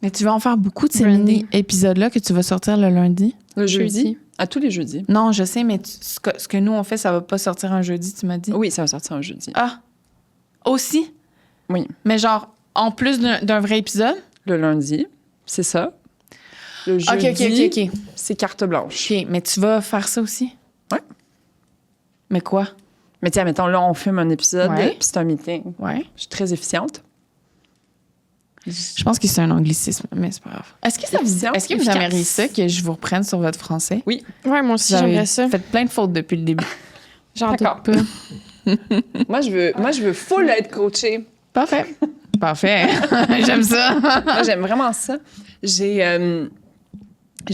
Mais tu vas en faire beaucoup de ces Branding. mini-épisodes-là que tu vas sortir le lundi? Le jeudi. Jeudi. À tous les jeudis. Non, je sais, mais ce que nous, on fait, ça va pas sortir un jeudi, tu m'as dit? Oui, ça va sortir un jeudi. Ah! Aussi? Oui. Mais genre, en plus d'un vrai épisode? Le lundi, c'est ça. Le jeudi, OK. c'est carte blanche. OK, mais tu vas faire ça aussi? Ouais. Mais quoi? Mais tiens, mettons, là, on filme un épisode, Ouais. puis c'est un meeting. Ouais. Je suis très efficiente. Je pense que c'est un anglicisme, mais c'est pas grave. Est-ce que Efficient, est-ce que vous efficace. aimeriez ça que je vous reprenne sur votre français? Oui. Ouais, moi aussi, Vous avez j'aimerais ça. fait plein de fautes depuis le début. J'en doute D'accord. pas. Moi, je veux full être coachée. Parfait. Parfait. J'aime ça. Moi, j'aime vraiment ça. J'ai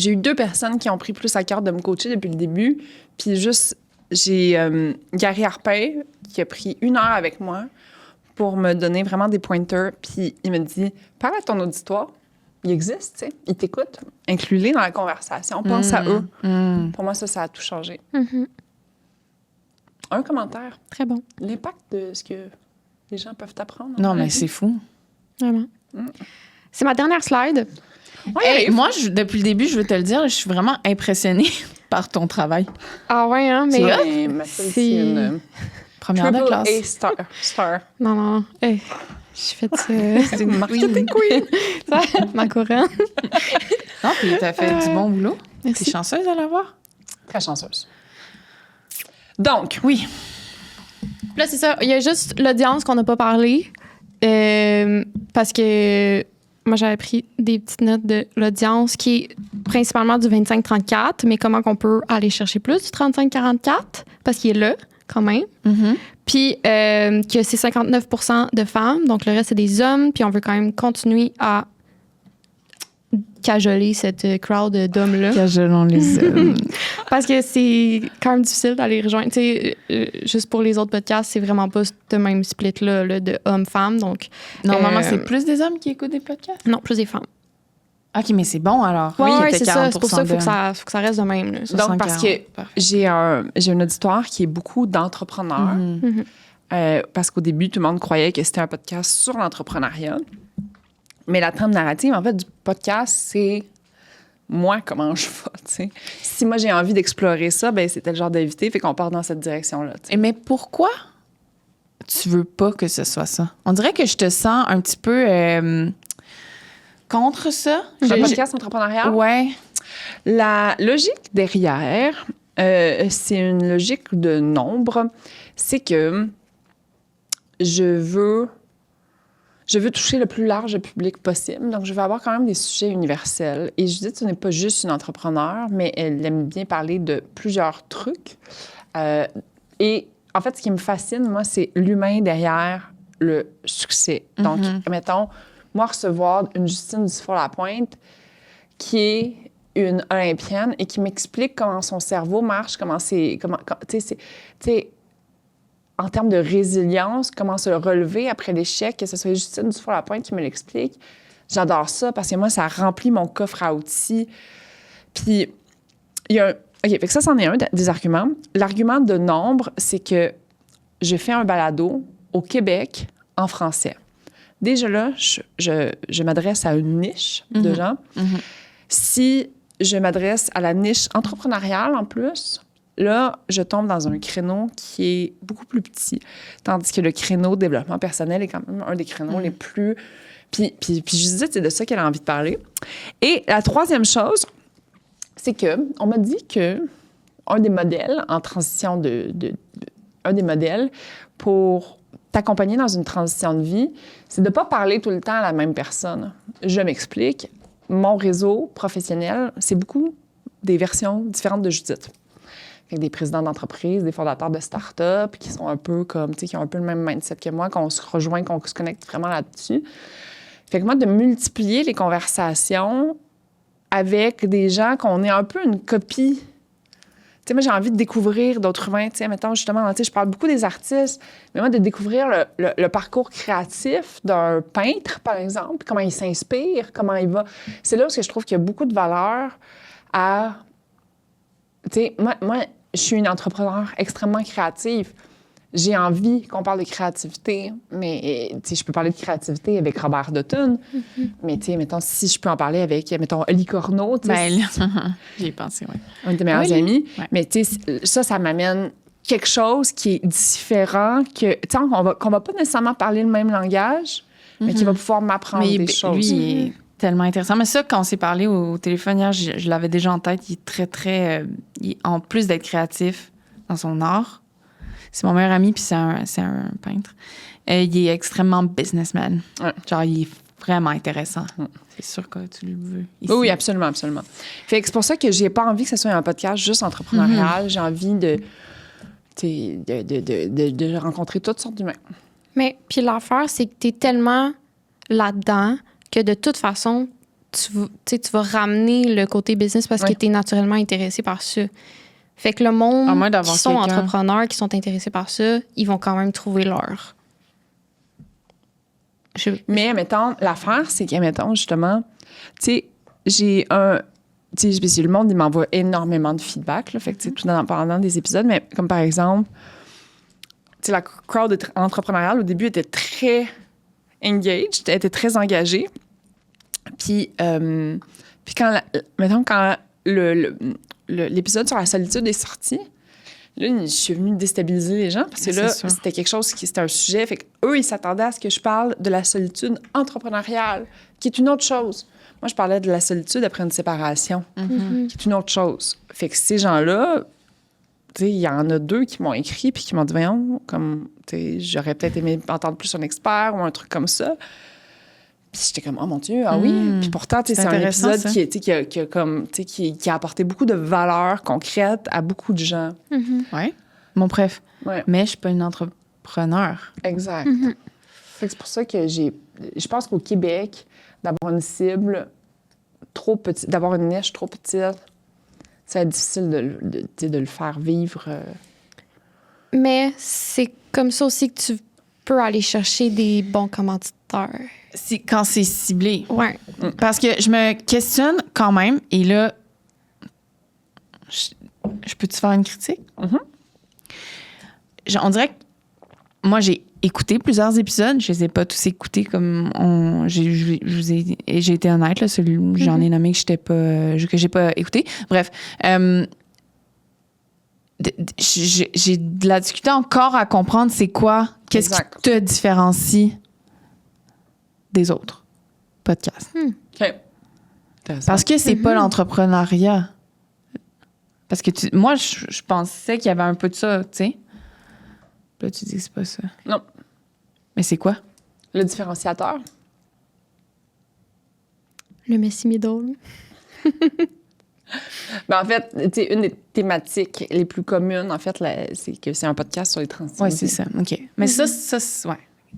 eu 2 personnes qui ont pris plus à cœur de me coacher depuis le début. Puis juste, j'ai Gary Harpin qui a pris 1 heure avec moi pour me donner vraiment des pointers. Puis il me dit, parle à ton auditoire. Il existe, tu sais. Ils t'écoutent. Inclus-les dans la conversation. Pense à eux. Pour moi, ça a tout changé. Mhm. Un commentaire. Très bon, L'impact de ce que les gens peuvent apprendre. Non, mais c'est fou. vraiment. C'est ma dernière slide. Hey, moi, depuis le début, je veux te le dire, je suis vraiment impressionnée par ton travail. Ah ouais, hein, mais... Mais ma fille, c'est une Première de triple classe. A star. Non. Hey, j'ai fait ça. C'est une marketing queen. Ça, ma couronne. Non, puis t'as fait du bon boulot. T'es Merci. chanceuse à l'avoir. Très chanceuse. Donc, Oui. Là, c'est ça. Il y a juste l'audience qu'on n'a pas parlé. Parce que moi, j'avais pris des petites notes de l'audience qui est principalement du 25-34, mais comment qu'on peut aller chercher plus du 35-44? Parce qu'il est là, quand même. Puis que c'est 59 % de femmes, donc le reste, c'est des hommes. Puis on veut quand même continuer à cajoler cette crowd d'hommes-là. Cajolons les hommes. Parce que c'est quand même difficile d'aller rejoindre. Tu sais, juste pour les autres podcasts, c'est vraiment pas ce même split-là là, de hommes-femmes. Donc, Normalement, Euh, c'est plus des hommes qui écoutent des podcasts. non, plus des femmes. OK, mais c'est bon alors. Ouais, il ouais, était c'est ça. C'est pour ça qu'il faut, d'hommes. faut que ça reste de même. Là. Donc, parce que 60-40. Parfait. j'ai un auditoire qui est beaucoup d'entrepreneurs. Mhm. Parce qu'au début, tout le monde croyait que c'était un podcast sur l'entrepreneuriat. Mais la trame narrative, en fait, du podcast, c'est moi, comment je vais, tu sais. Si moi, j'ai envie d'explorer ça, ben c'était le genre d'invité, fait qu'on part dans cette direction-là, tu sais. Mais pourquoi tu veux pas que ce soit ça? On dirait que je te sens un petit peu contre ça. Un J'ai- podcast entrepreneurial? Ouais. La logique derrière, c'est une logique de nombre. C'est que je veux toucher le plus large public possible. Donc, je veux avoir quand même des sujets universels. Et Judith, ce n'est pas juste une entrepreneur, mais elle aime bien parler de plusieurs trucs. Et en fait, ce qui me fascine, moi, c'est l'humain derrière le succès. Donc, mettons, moi, recevoir une Justine Dufour-Lapointe qui est une Olympienne et qui m'explique comment son cerveau marche, tu sais, en termes de résilience, comment se relever après l'échec, que ce soit Justine Dufour-Lapointe qui me l'explique. J'adore ça parce que moi, ça remplit mon coffre à outils. Puis, il y a OK, fait que ça, c'en est un des arguments. L'argument de nombre, c'est que je fais un balado au Québec en français. Déjà là, je m'adresse à une niche de gens. Si je m'adresse à la niche entrepreneuriale en plus, là, je tombe dans un créneau qui est beaucoup plus petit. Tandis que le créneau développement personnel est quand même un des créneaux les plus... Puis Judith, c'est de ça qu'elle a envie de parler. Et la troisième chose, c'est que on m'a dit que un des modèles en transition un des modèles pour t'accompagner dans une transition de vie, c'est de ne pas parler tout le temps à la même personne. Je m'explique. Mon réseau professionnel, c'est beaucoup des versions différentes de Judith. Fait que des présidents d'entreprise, des fondateurs de start-up qui sont un peu comme, tu sais, qui ont un peu le même mindset que moi, qu'on se rejoint, qu'on se connecte vraiment là-dessus. Fait que moi, de multiplier les conversations avec des gens qu'on est un peu une copie. Tu sais, moi, j'ai envie de découvrir d'autres humains. Tu sais, mettons, justement, tu sais, je parle beaucoup des artistes, mais moi, de découvrir le parcours créatif d'un peintre, par exemple, comment il s'inspire, comment il va. C'est là où je trouve qu'il y a beaucoup de valeur à... Tu sais, moi, je suis une entrepreneur extrêmement créative. j'ai envie qu'on parle de créativité, mais tu sais, je peux parler de créativité avec Robert Dutton, mais tu sais, mettons, si je peux en parler avec, mettons, Oli Corneau, tu sais, J'y ai pensé, oui. un de tes meilleurs Oui. amis, Ouais. mais tu sais, ça m'amène quelque chose qui est différent, que, tu sais, qu'on va pas nécessairement parler le même langage, mais qui va pouvoir m'apprendre Mais des choses. lui, il est tellement intéressant. Mais ça, quand on s'est parlé au téléphone hier, je l'avais déjà en tête. Il est très, très... en plus d'être créatif dans son art, c'est mon meilleur ami, puis c'est un peintre. Il est extrêmement businessman. Ouais. Genre, il est vraiment intéressant. C'est sûr que tu le veux. Ici. Oui, absolument, absolument. Fait que c'est pour ça que j'ai pas envie que ce soit un podcast juste entrepreneurial. J'ai envie de rencontrer toutes sortes d'humains. Mais puis l'affaire, c'est que tu es tellement là-dedans que de toute façon, tu vas ramener le côté business parce que tu es naturellement intéressé par ça. Fait que le monde À moins d'avoir qui sont quelqu'un. entrepreneurs, qui sont intéressés par ça, ils vont quand même trouver leur. Mais, mettons, l'affaire, c'est que, mettons, justement, tu sais, j'ai un... Tu sais, le monde, il m'envoie énormément de feedback, là, fait que, tu sais, tout pendant des épisodes, mais comme par exemple, tu sais, la crowd entrepreneuriale, au début, était très engaged, elle était très engagée. Puis quand, mettons, quand l'épisode sur la solitude est sorti, là, je suis venue déstabiliser les gens parce que là, c'était quelque chose c'était un sujet. Fait qu'eux, ils s'attendaient à ce que je parle de la solitude entrepreneuriale, qui est une autre chose. Moi, je parlais de la solitude après une séparation, qui est une autre chose. Fait que ces gens-là, tu sais, il y en a 2 qui m'ont écrit puis qui m'ont dit, voyons, comme, tu sais, j'aurais peut-être aimé entendre plus un expert ou un truc comme ça. Puis j'étais comme, oh mon Dieu, ah oui. Puis pourtant, tu sais, c'est un épisode qui a apporté beaucoup de valeur concrète à beaucoup de gens. Oui, mon préf. Ouais. Mais je suis pas une entrepreneur. Exact. Fait que c'est pour ça que je pense qu'au Québec, d'avoir une cible trop petite, d'avoir une niche trop petite, ça va être difficile de le faire vivre. Mais c'est comme ça aussi que tu peux aller chercher des bons commanditaires. Quand c'est ciblé. Ouais. Parce que je me questionne quand même, et là, je peux-tu faire une critique? On dirait que moi, j'ai écouté plusieurs épisodes. Je les ai pas tous écoutés comme j'ai été honnête, là, j'en ai nommé que j'ai pas écouté. Bref. J'ai de la difficulté encore à comprendre c'est quoi, qu'est-ce qui te différencie des autres podcasts. OK. Parce que c'est pas l'entrepreneuriat. Parce que moi, je pensais qu'il y avait un peu de ça, tu sais. Là, tu dis que c'est pas ça. Non. Mais c'est quoi? Le différenciateur. Le Messi Middle. Ben, en fait, tu sais, une des thématiques les plus communes, en fait, c'est que c'est un podcast sur les transitions. Oui, c'est ça. OK. Mais ça,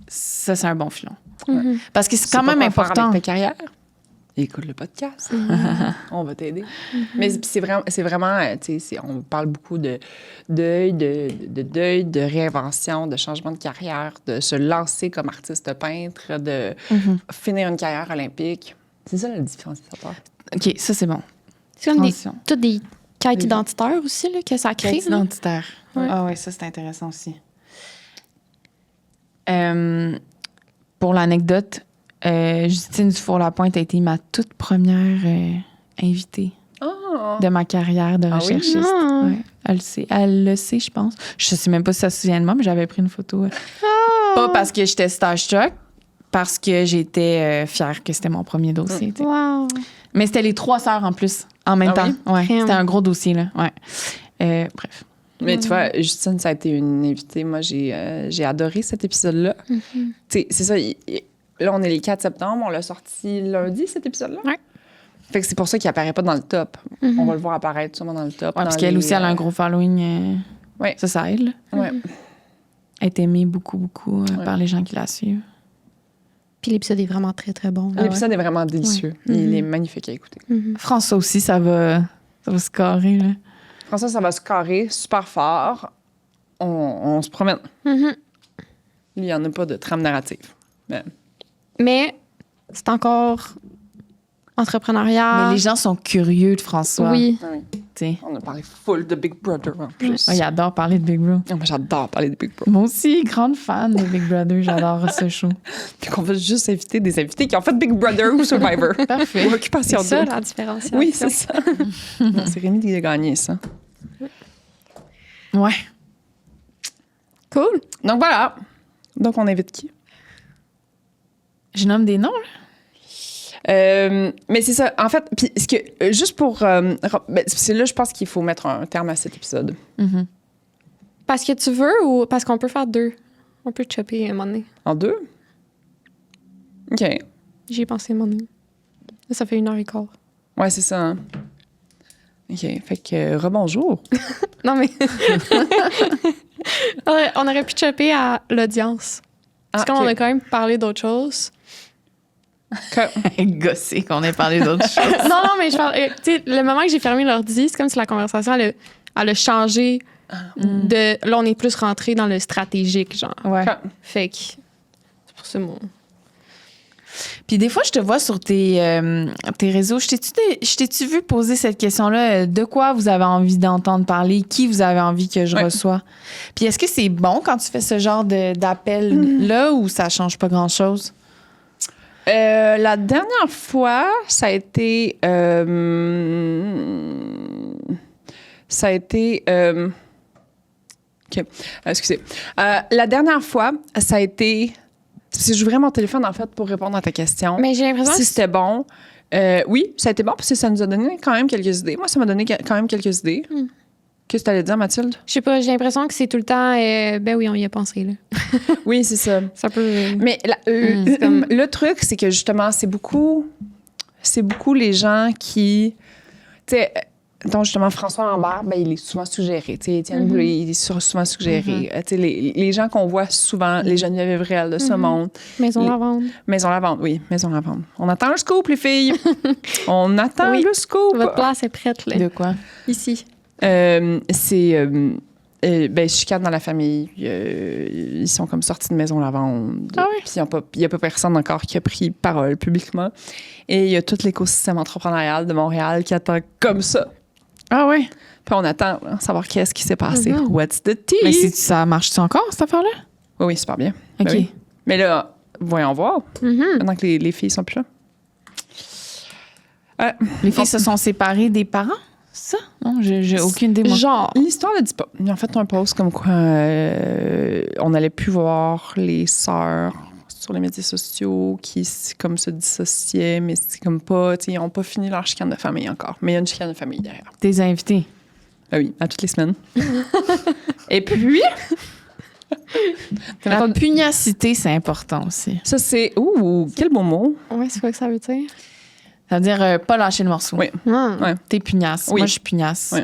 c'est un bon filon. Ouais. Parce que c'est quand même important. Avec ta carrière. Écoute le podcast. On va t'aider. Mais c'est vraiment tu sais, on parle beaucoup de deuil, de réinvention, de changement de carrière, de se lancer comme artiste peintre, de finir une carrière olympique. C'est ça le différenciateur. OK, ça, c'est bon. C'est comme toutes des quêtes identitaires aussi là, que ça crée. Quête identitaire. Ouais. Ah oui, ça, c'est intéressant aussi. Pour l'anecdote, Justine Dufour-Lapointe a été ma toute première invitée de ma carrière de recherchiste. Ouais, elle le sait, je pense. Je sais même pas si ça se souvient de moi, mais j'avais pris une photo. Pas parce que j'étais starstruck, parce que j'étais fière que c'était mon premier dossier. tu sais. Wow. Mais c'était les 3 sœurs en plus, en même temps. Oui? Ouais, c'était un gros dossier, là. Ouais. Bref. Mais tu vois, Justine, ça a été une invitée. Moi, j'ai adoré cet épisode-là. Tu sais, c'est ça. Là, on est les 4 septembre. On l'a sorti lundi, cet épisode-là. Ouais. Fait que c'est pour ça qu'il apparaît pas dans le top. On va le voir apparaître sûrement dans le top. Ouais, parce qu'elle aussi, elle a un gros following. Ouais. Ça aide, là. Ouais. Elle est aimée beaucoup, beaucoup par les gens qui la suivent. Puis l'épisode est vraiment très, très bon. L'épisode est vraiment délicieux. Il est magnifique à écouter. François aussi, ça va se carrer, là. François, ça va se carrer super fort. On se promène. Lui, il n'y en a pas de trame narrative. Mais c'est encore entrepreneurial. Mais les gens sont curieux de François. Oui. sais. On a parlé full de Big Brother en plus. Oh, il adore parler de Big Brother. Oh, moi, j'adore parler de Big Brother. Moi aussi, grande fan de Big Brother. J'adore ce show. Puis qu'on va juste inviter des invités qui ont fait Big Brother ou Survivor. Parfait. Ou Occupation C'est ça, Double. la différenciation. Oui, c'est ça. Non, c'est Rémi qui a gagné ça. Ouais. Cool. Donc voilà. Donc on invite qui? Je nomme des noms, là. Mais c'est ça. En fait, puis ce que, juste pour... c'est là, je pense qu'il faut mettre un terme à cet épisode. Mm-hmm. Parce que tu veux ou parce qu'on peut faire 2? On peut chopper un moment donné. En 2? OK. J'y ai pensé un moment donné. Là, ça fait 1h15. Ouais, c'est ça. Hein? OK. Fait que rebonjour. Non, mais... on aurait pu chopper à l'audience. Parce qu'on OK. a quand même parlé d'autres choses. Gossé qu'on ait parlé d'autres choses. Non, mais je parle... tu sais, le moment que j'ai fermé l'ordi, c'est comme si la conversation, elle a changé de... Là, on est plus rentré dans le stratégique, genre. Ouais. Fait que... C'est pour ça, mon... Puis des fois, je te vois sur tes réseaux. Je t'ai-tu vu poser cette question-là? De quoi vous avez envie d'entendre parler? Qui vous avez envie que je reçois? Puis est-ce que c'est bon quand tu fais ce genre d'appel-là ou ça change pas grand-chose? La dernière fois, ça a été... OK. Excusez. La dernière fois, ça a été... Si j'ouvrais mon téléphone, en fait, pour répondre à ta question. Mais j'ai l'impression Si que c'était bon, oui, ça a été bon parce que ça nous a donné quand même quelques idées. Moi, ça m'a donné quand même quelques idées. Qu'est-ce que tu allais dire, Mathilde? je sais pas, j'ai l'impression que c'est tout le temps... ben oui, on y a pensé, là. Oui, c'est ça. Ça peut... Mais le truc, c'est que justement, c'est beaucoup les gens qui... Tu sais, donc justement, François Lambert, ben, il est souvent suggéré. Tu sais, Étienne Boulay, il est souvent suggéré. Tu sais, les gens qu'on voit souvent, les Geneviève Evrel de ce monde. Maison Lavande. Maison Lavande, oui, Maison Lavande. On attend un scoop, les filles. On attend le scoop. Votre place est prête, là. De quoi? Ici. C'est... chicane dans la famille. Ils sont comme sortis de Maison Lavande. Ah oui? Puis il n'y a pas personne encore qui a pris parole publiquement. Et il y a tout l'écosystème entrepreneurial de Montréal qui attend comme ça. Ah ouais? Puis on attend, là, savoir qu'est-ce qui s'est passé. What's the tea? Mais ça marche-tu encore, cette affaire-là? Oui, oui, super bien. OK. Ben oui. Mais là, voyons voir. Maintenant que les filles sont plus là. Les filles se sont séparées des parents? Ça? Non, j'ai aucune idée, moi. Genre. L'histoire ne dit pas. Ils ont fait un post comme quoi on n'allait plus voir les sœurs sur les médias sociaux qui comme se dissociaient, mais c'est comme pas, tu sais, ils n'ont pas fini leur chicane de famille encore. Mais il y a une chicane de famille derrière. Tes invités. Ah oui, à toutes les semaines. Et puis... La pugnacité, c'est important aussi. Ça, c'est... Ouh, quel beau mot. Ouais, c'est quoi que ça veut dire? Ça veut dire pas lâcher le morceau. Oui. Ah. T'es pugnace. Oui. Moi, je suis pugnace. Oui.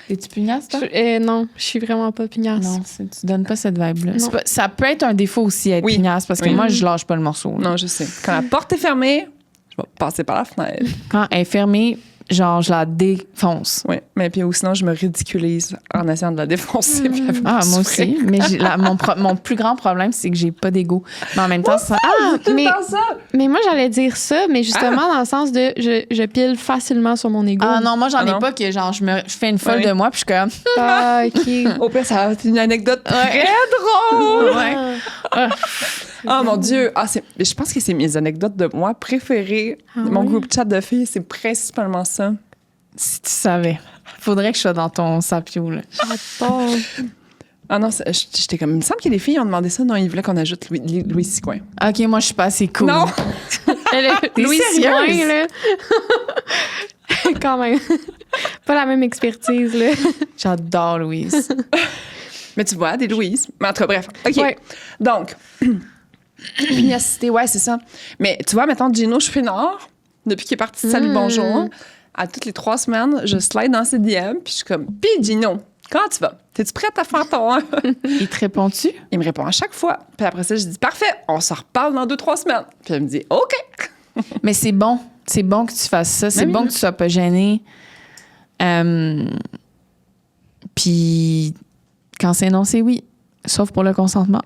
T'es-tu pugnace, toi? Non, je suis vraiment pas pugnace. Non, tu donnes pas cette vibe-là. Non. Ça peut être un défaut aussi, être Oui. pugnace, parce que Oui. moi, je lâche pas le morceau. là. Non, je sais. Quand la porte est fermée, je vais passer par la fenêtre. Quand elle est fermée, genre, je la défonce. Oui, mais puis ou sinon, je me ridiculise en essayant de la défoncer. Puis elle fait Ah, moi souffrir. aussi. Mais mon plus grand problème, c'est que j'ai pas d'ego. Mais en même temps, ça... Ah, Tout le mais- temps ça. Mais moi, j'allais dire ça, mais justement dans le sens de je pile facilement sur mon ego. Ah non, moi, j'en Ah ai non. pas que, genre, je fais une folle Oui. de moi, puis je suis comme... Ah, OK. Au pire, ça va être une anecdote très drôle. Ouais. Oh mon Dieu. Ah, je pense que c'est mes anecdotes de moi préférées. Mon oui? groupe chat de filles, c'est principalement ça. Si tu savais. Faudrait que je sois dans ton sapio, là. J'adore. Ah non, j'étais comme... Il me semble que les filles ont demandé ça. Non, ils voulaient qu'on ajoute Louis Sigouin. OK, moi, je suis pas assez cool. Non! Louis sérieuse? Sigouin, là. Quand même. Pas la même expertise, là. J'adore Louise. Mais tu vois, des Louises. Mais en tout cas, bref. OK. Ouais. Donc, pugnacité, ouais, c'est ça. Mais tu vois, mettons, Gino Chouinard, depuis qu'il est parti de Salut Bonjour, à toutes les 3 semaines, je slide dans ses DM, puis je suis comme, pis Gino, comment tu vas? T'es-tu prête à faire ton... Il te répond-tu? Il me répond à chaque fois. Puis après ça, je dis, parfait, on se reparle dans 2-3 semaines. Puis elle me dit, OK. Mais c'est bon. C'est bon que tu fasses ça. C'est oui, bon oui. que tu sois pas gêné. Puis quand c'est non, c'est oui. Sauf pour le consentement.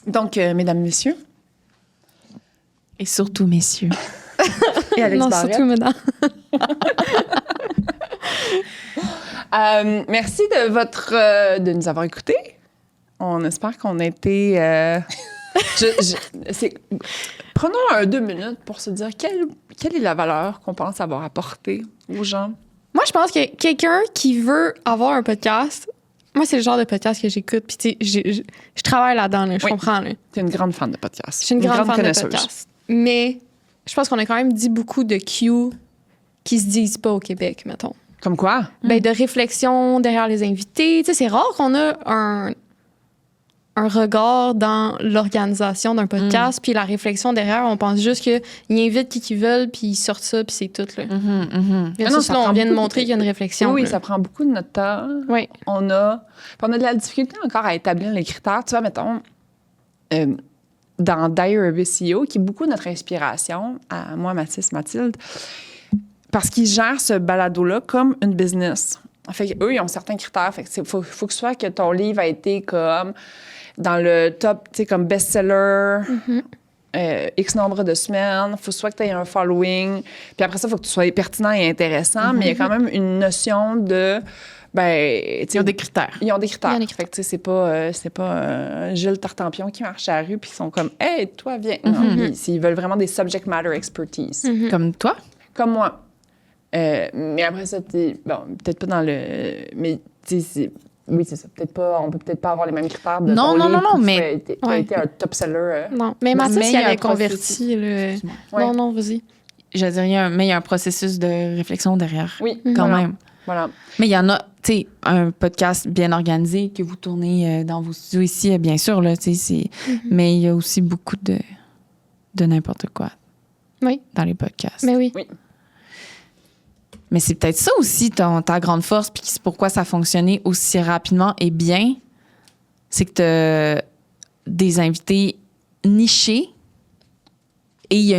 Donc, mesdames, messieurs, Et surtout, messieurs. Et Alex Non, Barrette. surtout maintenant. Merci de nous avoir écoutés. On espère qu'on a été... Prenons 2 minutes pour se dire quelle est la valeur qu'on pense avoir apportée aux gens. Moi, je pense que quelqu'un qui veut avoir un podcast, moi, c'est le genre de podcast que j'écoute. Puis, tu sais, je travaille là-dedans, là, je Oui. comprends. Là. Tu es une grande fan de podcast. Je suis une grande fan de connaisseuse. podcast. Mais je pense qu'on a quand même dit beaucoup de Q qui se disent pas au Québec, mettons. Comme quoi? Ben, de réflexion derrière les invités. Tu sais, c'est rare qu'on a un regard dans l'organisation d'un podcast, puis la réflexion derrière, on pense juste qu'ils invitent qui veulent, puis ils sortent ça, puis c'est tout. Là. Ah non, ça Là, on prend vient de beaucoup montrer qu'il y a une réflexion. Oui, là. ça prend beaucoup de notre temps. Oui. On a de la difficulté encore à établir les critères. Tu vois, mettons, dans Diary of a CEO, qui est beaucoup notre inspiration, à moi, Mathilde, parce qu'ils gèrent ce balado-là comme une business. Fait qu'eux, ils ont certains critères. Fait que faut que ce soit que ton livre a été comme dans le top, tu sais, comme best-seller, X nombre de semaines. Faut soit que tu aies un following. Puis après ça, il faut que tu sois pertinent et intéressant. Mais il y a quand même une notion de... Ben, Ils ont des critères. Ils ont des critères. Il y a des critères. Fait que, tu sais, c'est pas Gilles Tartampion qui marche à la rue puis ils sont comme « Hey, toi, viens! Non, ils veulent vraiment des subject matter expertise. Comme toi? Comme moi. Mais après ça, bon, peut-être pas dans le... Mais, tu sais, oui, c'est ça. On peut peut-être pas avoir les mêmes critères de Non, ton non, livre non, qui mais- a été un top-seller. Non, mais Mathis, Mais il il y a avait un converti. Là. Excuse-moi. Ouais. Non, vas-y. Je dirais, mais il y a un processus de réflexion derrière. Oui, Quand voilà. même. Voilà. Mais il y en a, tu sais, un podcast bien organisé que vous tournez dans vos studios ici, bien sûr, là, tu sais, mais il y a aussi beaucoup de n'importe quoi Oui, dans les podcasts. mais oui. Mais c'est peut-être ça aussi ta grande force, puis c'est pourquoi ça a fonctionné aussi rapidement et bien, c'est que tu as des invités nichés et il y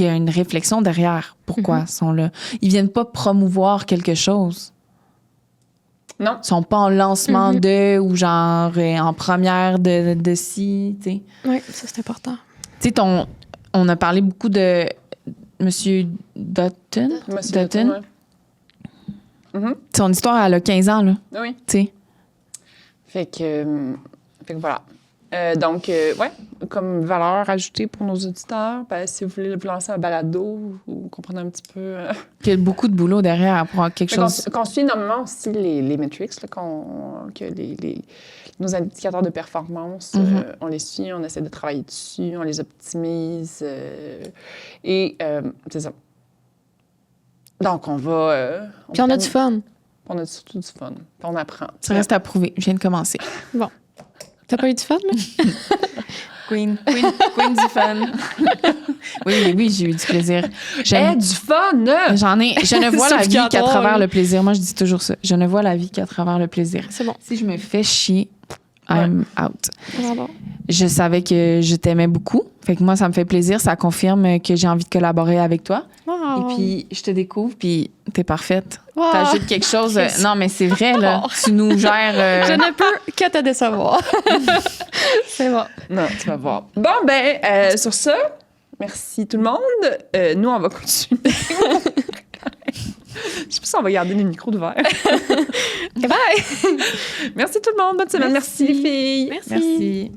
a une réflexion derrière pourquoi ils sont là. Ils viennent pas promouvoir quelque chose. Non. Ils sont pas en lancement de ou genre en première de ci, tu sais. Oui, ça, c'est important. Tu sais, on a parlé beaucoup de Monsieur Dutton. Monsieur Dutton. Dutton, ouais. Son histoire, elle a 15 ans, là, Oui. tu sais. Fait que voilà. Donc, ouais, comme valeur ajoutée pour nos auditeurs, ben, si vous voulez vous lancer un balado, vous comprenez un petit peu... Il y a beaucoup de boulot derrière pour avoir quelque chose. Qu'on suit énormément aussi les metrics, là, que nos indicateurs de performance, on les suit, on essaie de travailler dessus, on les optimise. Et c'est ça. Donc, on va... Puis on a du fun. On a surtout du fun. Puis on apprend. Ça reste à prouver. Je viens de commencer. Bon. T'as pas eu du fun, là? Queen du fun. oui, j'ai eu du plaisir. du fun! Je ne vois la vie qu'à Suffocatoire, travers là. le plaisir. Moi, je dis toujours ça. Je ne vois la vie qu'à travers le plaisir. C'est bon. Si je me fais chier, I'm out. Bravo. Je savais que je t'aimais beaucoup. Fait que moi, ça me fait plaisir. Ça confirme que j'ai envie de collaborer avec toi. Wow. Et puis, je te découvre, puis t'es parfaite. Wow. T'ajoutes quelque chose. Non, mais c'est vrai, là. Oh. Tu nous gères... Je ne peux que te décevoir. C'est bon. Non, tu vas voir. Bon, ben, sur ça, merci tout le monde. Nous, on va continuer. Je sais pas si on va garder les micros ouverts. Bye! Merci tout le monde. Bonne semaine. Merci les filles. Merci. Merci.